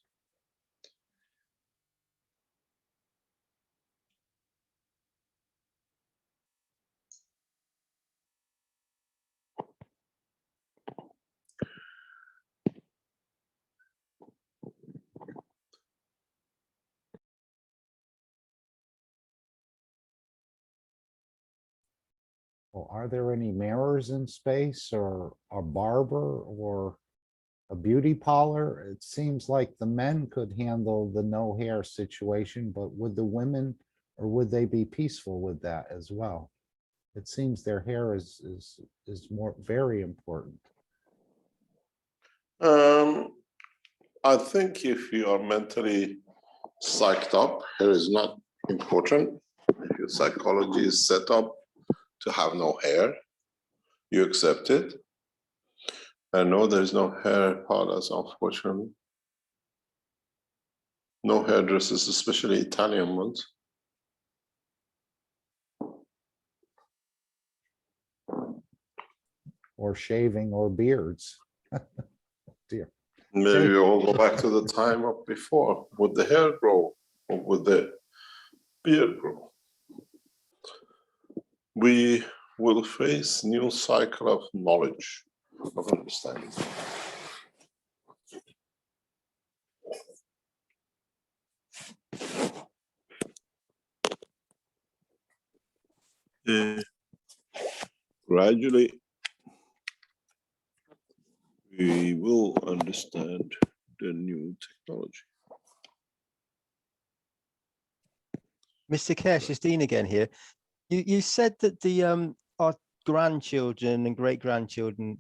Well, are there any mirrors in space, or a barber, or a beauty parlor? It seems like the men could handle the no hair situation, but would the women, or would they be peaceful with that as well? It seems their hair is more very important. I think if you are mentally psyched up, hair is not important. If your psychology is set up to have no hair, you accept it. And no, there is no hair parlors, unfortunately. No hairdressers, especially Italian ones. Or shaving, or beards. Dear. Maybe we'll go back to the time of before. Would the hair grow, or would the beard grow? We will face new cycle of knowledge, of understanding. Gradually, we will understand the new technology. Mr. Keshe, it's Dean again here. You said that the our grandchildren and great grandchildren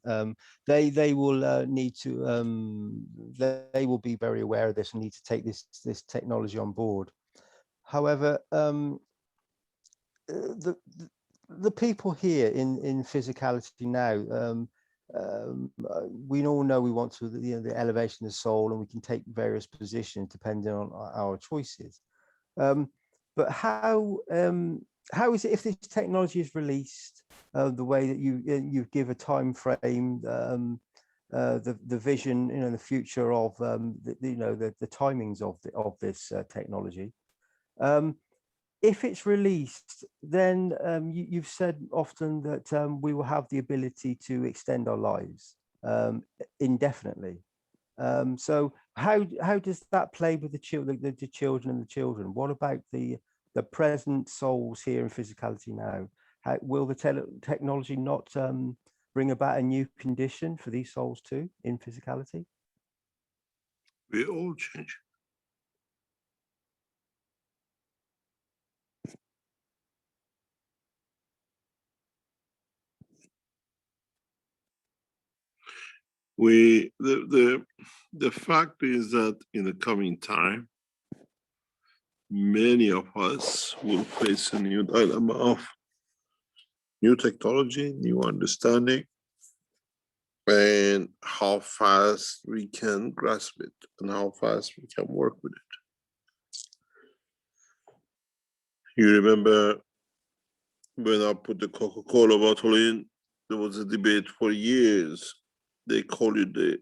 they will need to they will be very aware of this and need to take this technology on board. However, the people here in physicality now, we all know we want to the elevation of the soul, and we can take various positions depending on our choices. But how is it if this technology is released the way that you give a time frame? the vision, the future of the timings of this technology. If it's released, then you've said often that we will have the ability to extend our lives indefinitely. So how does that play with the children and the children? What about the present souls here in physicality now? How will the technology not bring about a new condition for these souls too in physicality? We all change. The fact is that in the coming time, many of us will face a new dilemma of new technology, new understanding, and how fast we can grasp it and how fast we can work with it. You remember when I put the Coca-Cola bottle in, there was a debate for years. They call it the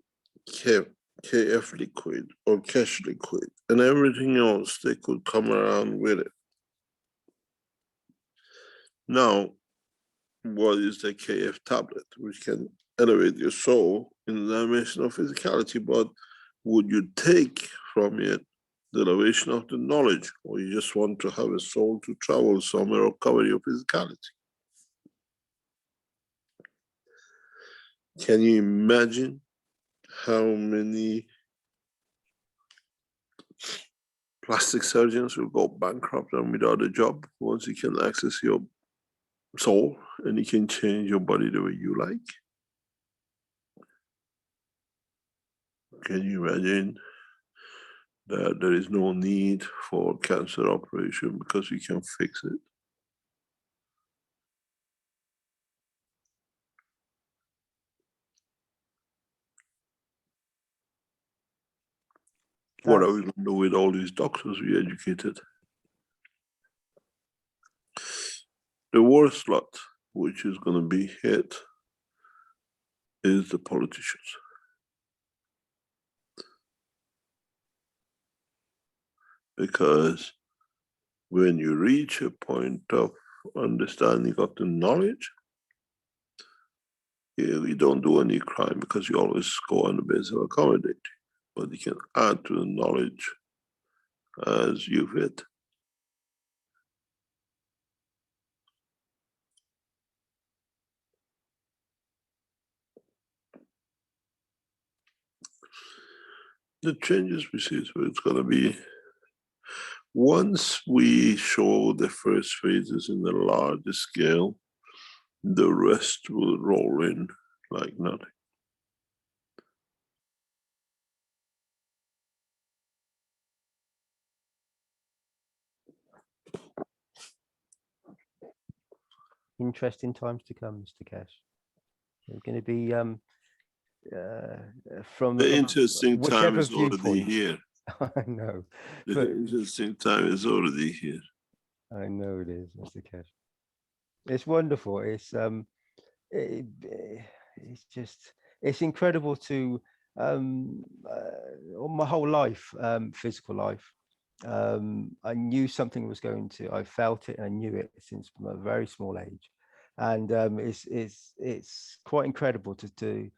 KF liquid or Keshe liquid, and everything else they could come around with it. Now, what is the KF tablet, which can elevate your soul in the dimension of physicality, but would you take from it the elevation of the knowledge, or you just want to have a soul to travel somewhere or cover your physicality? Can you imagine how many plastic surgeons will go bankrupt and without a job once you can access your soul and you can change your body the way you like? Can you imagine that there is no need for cancer operation because you can fix it? What are we going to do with all these doctors we educated? The worst lot, which is going to be hit, is the politicians. Because when you reach a point of understanding of the knowledge, you don't do any crime because you always go on the basis of accommodating. But you can add to the knowledge as you fit. The changes we see is where it's going to be. Once we show the first phases in the larger scale, the rest will roll in like nothing. Interesting times to come, Mr. Keshe. There's going to be from the interesting time is already here. I know. The interesting time is already here. I know it is, Mr. Keshe. It's wonderful. It's it's incredible to all my whole life, physical life. I knew something was going to. I felt it, and I knew it since from a very small age, and it's quite incredible to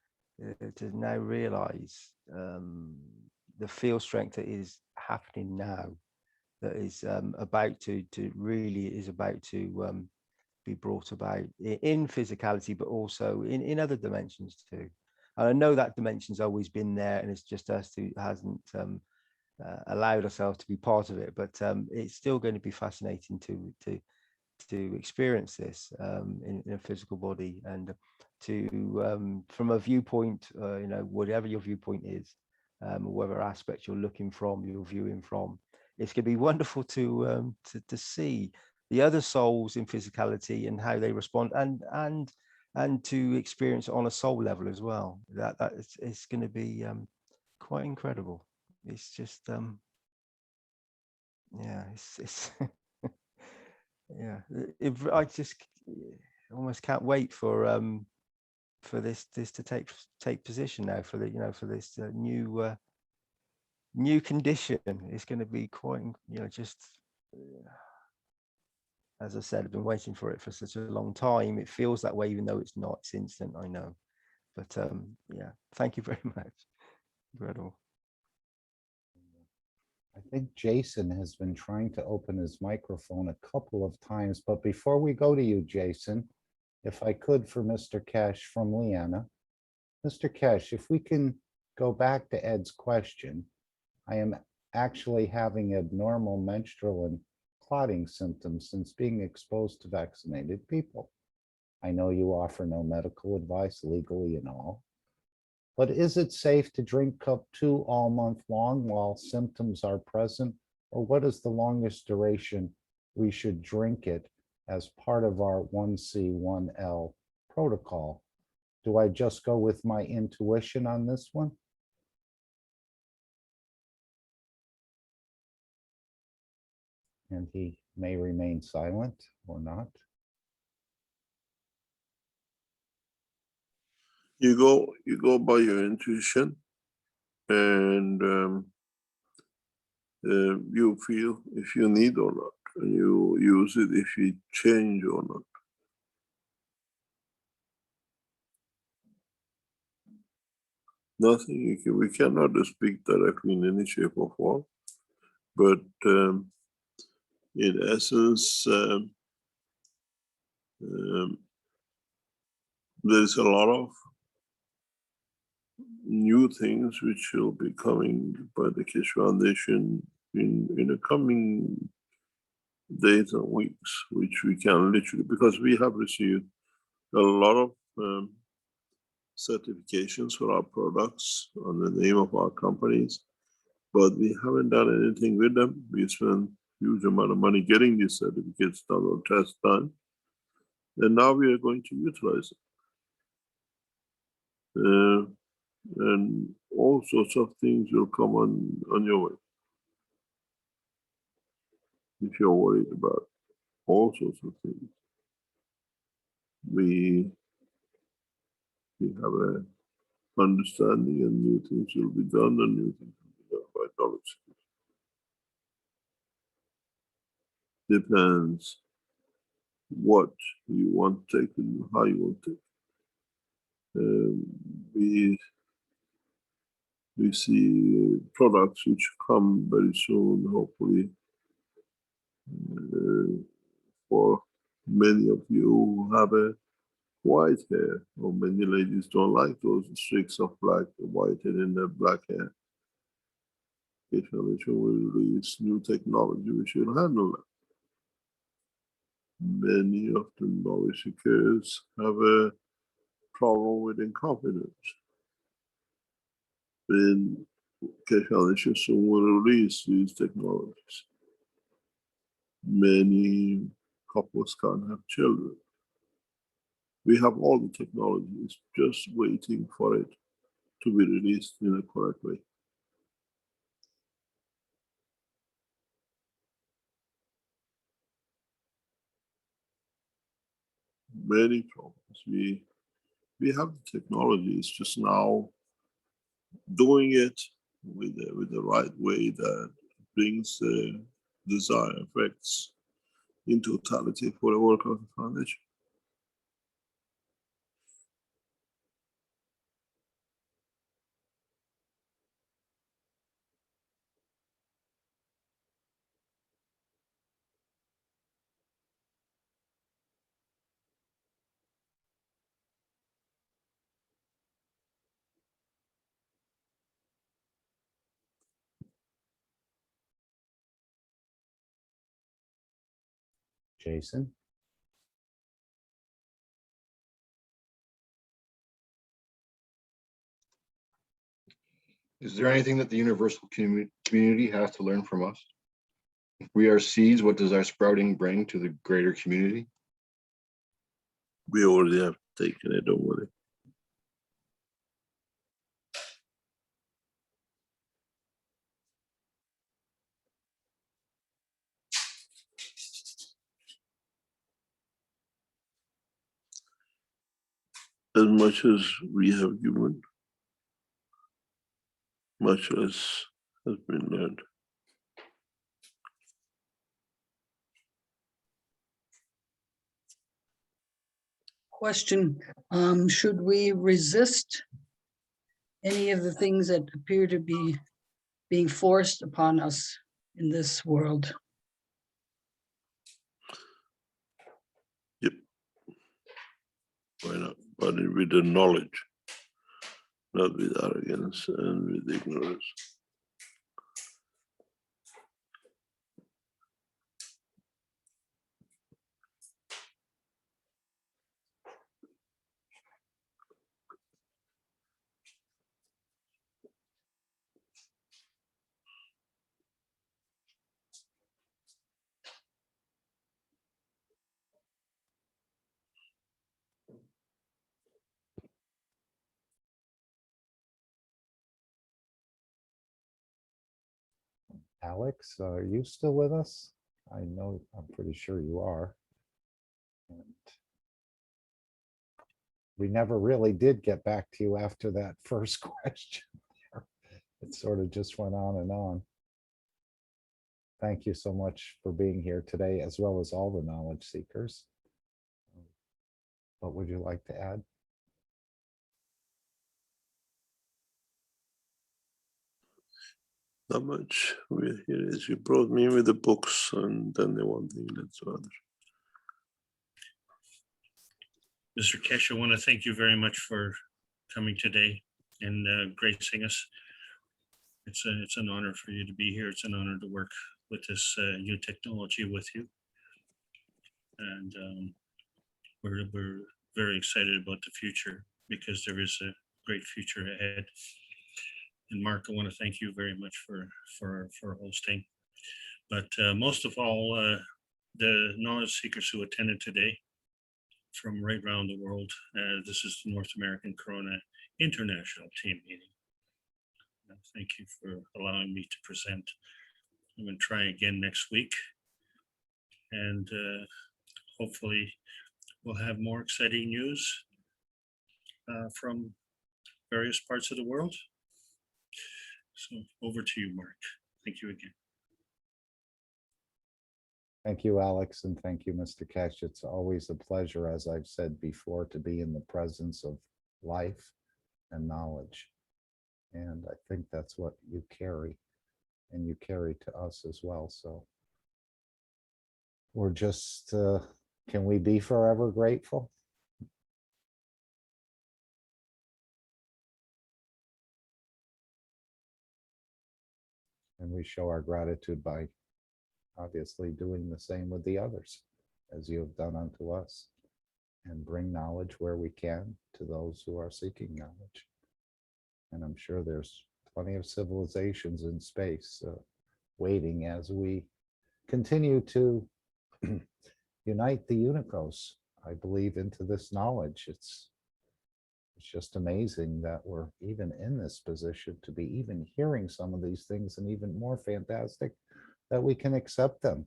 now realize the field strength that is happening now, that is about to be brought about in physicality, but also in other dimensions too. And I know that dimension's always been there, and it's just us who hasn't allowed ourselves to be part of it. But it's still going to be fascinating to experience this in a physical body, and to from a viewpoint, whatever your viewpoint is, whatever aspect you're viewing from, it's going to be wonderful to see the other souls in physicality and how they respond, and to experience it on a soul level as well. It's going to be quite incredible. It's just yeah, it's yeah, I just almost can't wait for this to take position now for the for this new condition. It's going to be quite just as I said, I've been waiting for it for such a long time. It feels that way, even though it's not. It's instant, I know. But yeah, thank you very much. Incredible. I think Jason has been trying to open his microphone a couple of times, but before we go to you, Jason, if I could for Mr. Keshe from Leanna. Mr. Keshe, if we can go back to Ed's question, I am actually having abnormal menstrual and clotting symptoms since being exposed to vaccinated people. I know you offer no medical advice legally and all, but is it safe to drink cup 2 all month long while symptoms are present? Or what is the longest duration we should drink it as part of our 1C1L protocol? Do I just go with my intuition on this one? And he may remain silent or not. You go by your intuition, and you feel if you need or not, and you use it if you change or not. Nothing, we cannot speak directly in any shape or form, but in essence, there's a lot of new things which will be coming by the Keshe Foundation in the coming days and weeks, which we can literally, because we have received a lot of certifications for our products on the name of our companies, but we haven't done anything with them. We spent huge amount of money getting these certificates done or tests done, and now we are going to utilize it. And all sorts of things will come on your way if you're worried about all sorts of things. We have a understanding, and new things will be done, and new things will be done by knowledge. Depends what you want to take and how you want to take. We see products which come very soon, hopefully, for many of you who have a white hair, or many ladies don't like those streaks of black, white hair in their black hair. Keshe Foundation will release new technology which will handle that. Many of the knowledge seekers have a problem with incompetence. Then Keshe Foundation soon will release these technologies. Many couples can't have children. We have all the technologies, just waiting for it to be released in a correct way. Many problems. We have the technology. It's just now doing it with the right way that brings the desired effects in totality for the work of the foundation. Jason? Is there anything that the universal community has to learn from us? If we are seeds, what does our sprouting bring to the greater community? We already have taken it, don't worry. as much as we have given, much less has been learned. Question, should we resist any of the things that appear to be being forced upon us in this world? Yep. Why not? But with the knowledge, not with arrogance and with ignorance. Alex, are you still with us? I know, I'm pretty sure you are. And we never really did get back to you after that first question. It sort of just went on and on. Thank you so much for being here today, as well as all the knowledge seekers. What would you like to add? Not much. We're here is you brought me with the books, and then the one thing led to others. Mr. Keshe, I want to thank you very much for coming today and gracing us. It's an honor for you to be here. It's an honor to work with this new technology with you. And we're very excited about the future because there is a great future ahead. And Mark, I want to thank you very much for hosting. But most of all, the knowledge seekers who attended today from right around the world. This is the North American Corona International Team Meeting. Thank you for allowing me to present. I'm going to try again next week. And hopefully we'll have more exciting news from various parts of the world. So over to you, Mark. Thank you again. Thank you, Alex, and thank you, Mr. Keshe. It's always a pleasure, as I've said before, to be in the presence of life and knowledge. And I think that's what you carry, and you carry to us as well. So we're just, can we be forever grateful? And we show our gratitude by obviously doing the same with the others, as you have done unto us, and bring knowledge where we can to those who are seeking knowledge. And I'm sure there's plenty of civilizations in space waiting as we continue to unite the unicos, I believe, into this knowledge. It's just amazing that we're even in this position to be even hearing some of these things, and even more fantastic that we can accept them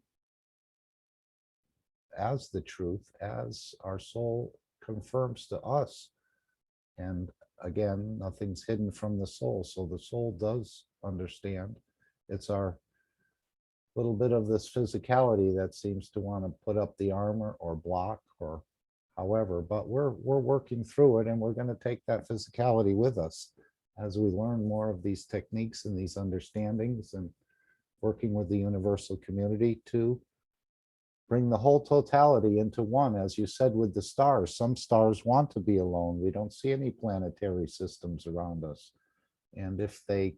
as the truth, as our soul confirms to us. And again, nothing's hidden from the soul. So the soul does understand. It's our little bit of this physicality that seems to want to put up the armor or block or however, but we're working through it, and we're going to take that physicality with us as we learn more of these techniques and these understandings, and working with the universal community to bring the whole totality into one. As you said with the stars, some stars want to be alone. We don't see any planetary systems around us. And if they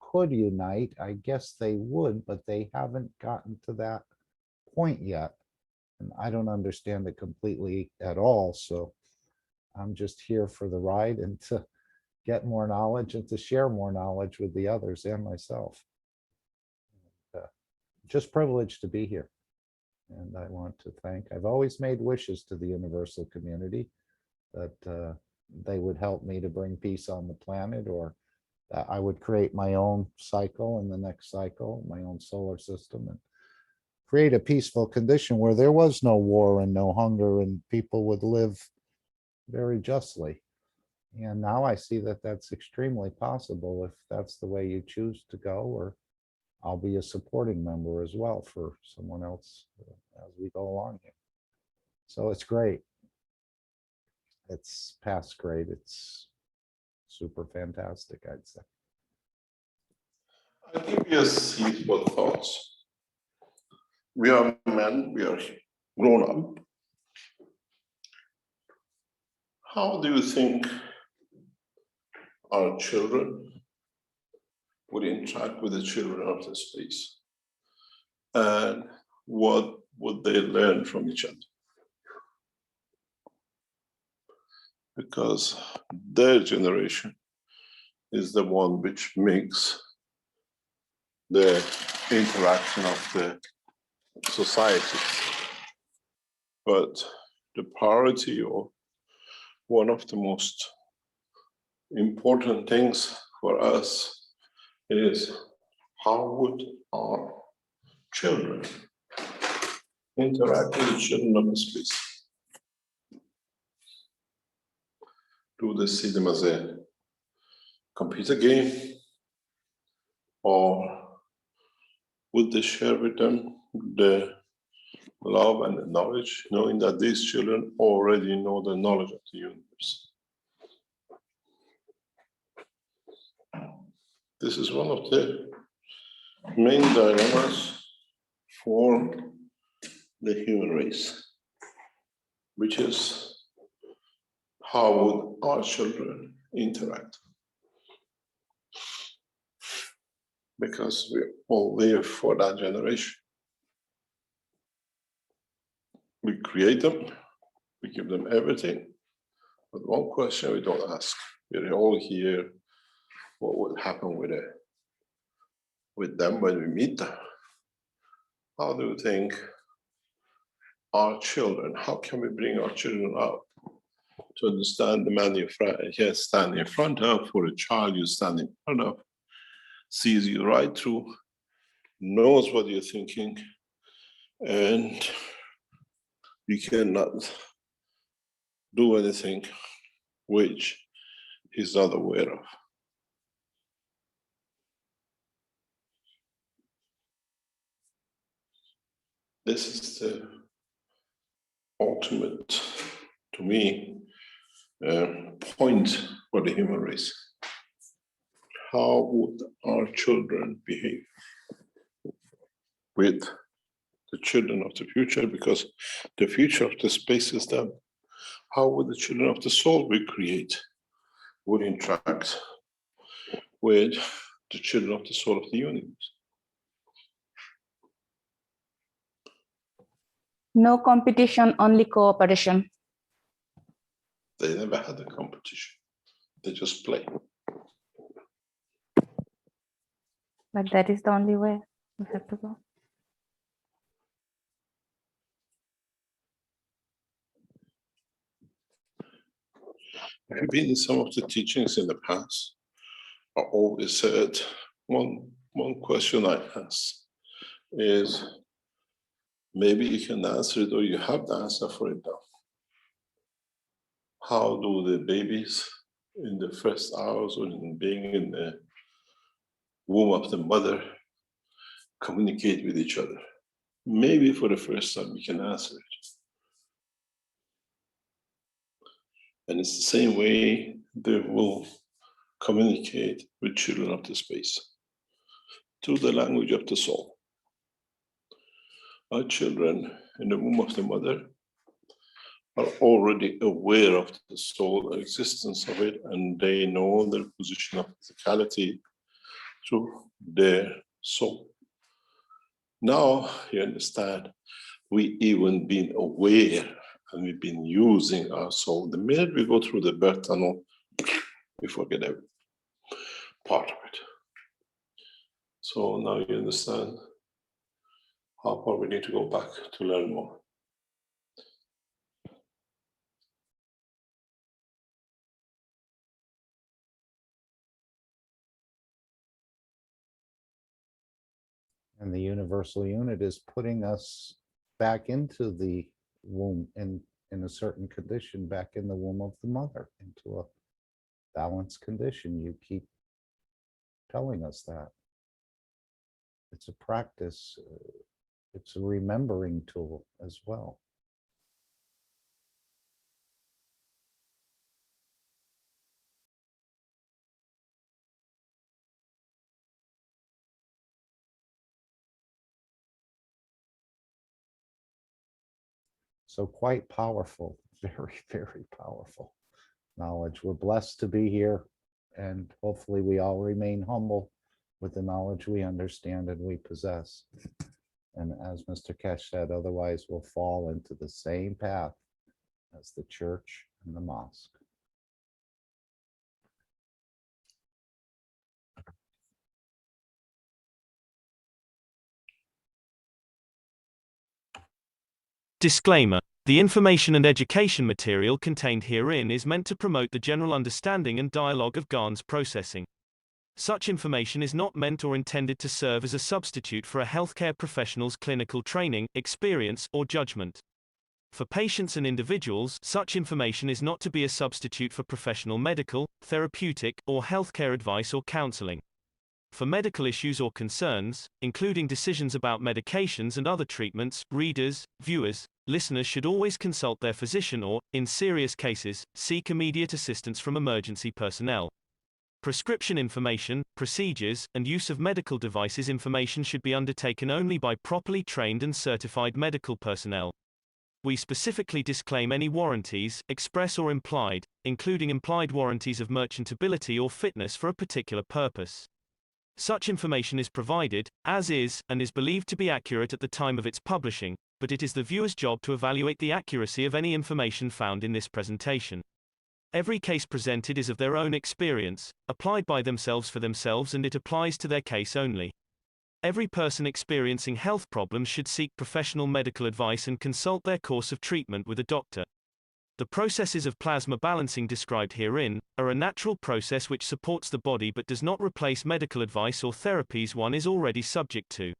could unite, I guess they would, but they haven't gotten to that point yet. And I don't understand it completely at all. So I'm just here for the ride and to get more knowledge and to share more knowledge with the others and myself. Just privileged to be here. And I want to thank, I've always made wishes to the universal community that they would help me to bring peace on the planet, or that I would create my own cycle in the next cycle, my own solar system, and create a peaceful condition where there was no war and no hunger, and people would live very justly. And now I see that that's extremely possible if that's the way you choose to go, or I'll be a supporting member as well for someone else as we go along here. So it's great. It's past great. It's super fantastic, I'd say. I give you a seed for thoughts. We are men, we are grown up. How do you think our children would interact with the children of the space? And what would they learn from each other? Because their generation is the one which makes the interaction of the societies. But the priority, or one of the most important things for us, is how would our children interact with the children of the space? Do they see them as a computer game, or would they share with them the love and the knowledge, knowing that these children already know the knowledge of the universe? This is one of the main dilemmas for the human race, which is how would our children interact? Because we all live for that generation. We create them, we give them everything, but one question we don't ask, we're all here, what would happen with them when we meet them? How do you think our children, how can we bring our children up to understand the man you stand in front of, or a child you stand in front of, sees you right through, knows what you're thinking, and you cannot do anything which he's not aware of. This is the ultimate, to me, point for the human race. How would our children behave with the children of the future? Because the future of the space is them. How would the children of the soul we create would interact with the children of the soul of the universe? No competition, only cooperation. They never had a competition. They just play. But that is the only way we have to go. I've been in some of the teachings in the past. I always said one question I ask is, maybe you can answer it or you have the answer for it now. How do the babies in the first hours or in being in the womb of the mother communicate with each other? Maybe for the first time we can answer it. And it's the same way they will communicate with children of the space, through the language of the soul. Our children in the womb of the mother are already aware of the soul, the existence of it, and they know their position of physicality through their soul. Now you understand, we even been aware and we've been using our soul. The minute we go through the birth tunnel, we forget every part of it. So now you understand how far we need to go back to learn more. And the universal unit is putting us back into the womb and in a certain condition back in the womb of the mother into a balanced condition. You keep telling us that. It's a practice. It's a remembering tool as well. So quite powerful, very, very powerful knowledge. We're blessed to be here, and hopefully we all remain humble with the knowledge we understand and we possess. And as Mr. Keshe said, otherwise we'll fall into the same path as the church and the mosque. Disclaimer. The information and education material contained herein is meant to promote the general understanding and dialogue of GAN's processing. Such information is not meant or intended to serve as a substitute for a healthcare professional's clinical training, experience, or judgment. For patients and individuals, such information is not to be a substitute for professional medical, therapeutic, or healthcare advice or counseling. For medical issues or concerns, including decisions about medications and other treatments, readers, viewers, listeners should always consult their physician or, in serious cases, seek immediate assistance from emergency personnel. Prescription information, procedures, and use of medical devices information should be undertaken only by properly trained and certified medical personnel. We specifically disclaim any warranties, express or implied, including implied warranties of merchantability or fitness for a particular purpose. Such information is provided, as is, and is believed to be accurate at the time of its publishing, but it is the viewer's job to evaluate the accuracy of any information found in this presentation. Every case presented is of their own experience, applied by themselves for themselves, and it applies to their case only. Every person experiencing health problems should seek professional medical advice and consult their course of treatment with a doctor. The processes of plasma balancing described herein are a natural process which supports the body but does not replace medical advice or therapies one is already subject to.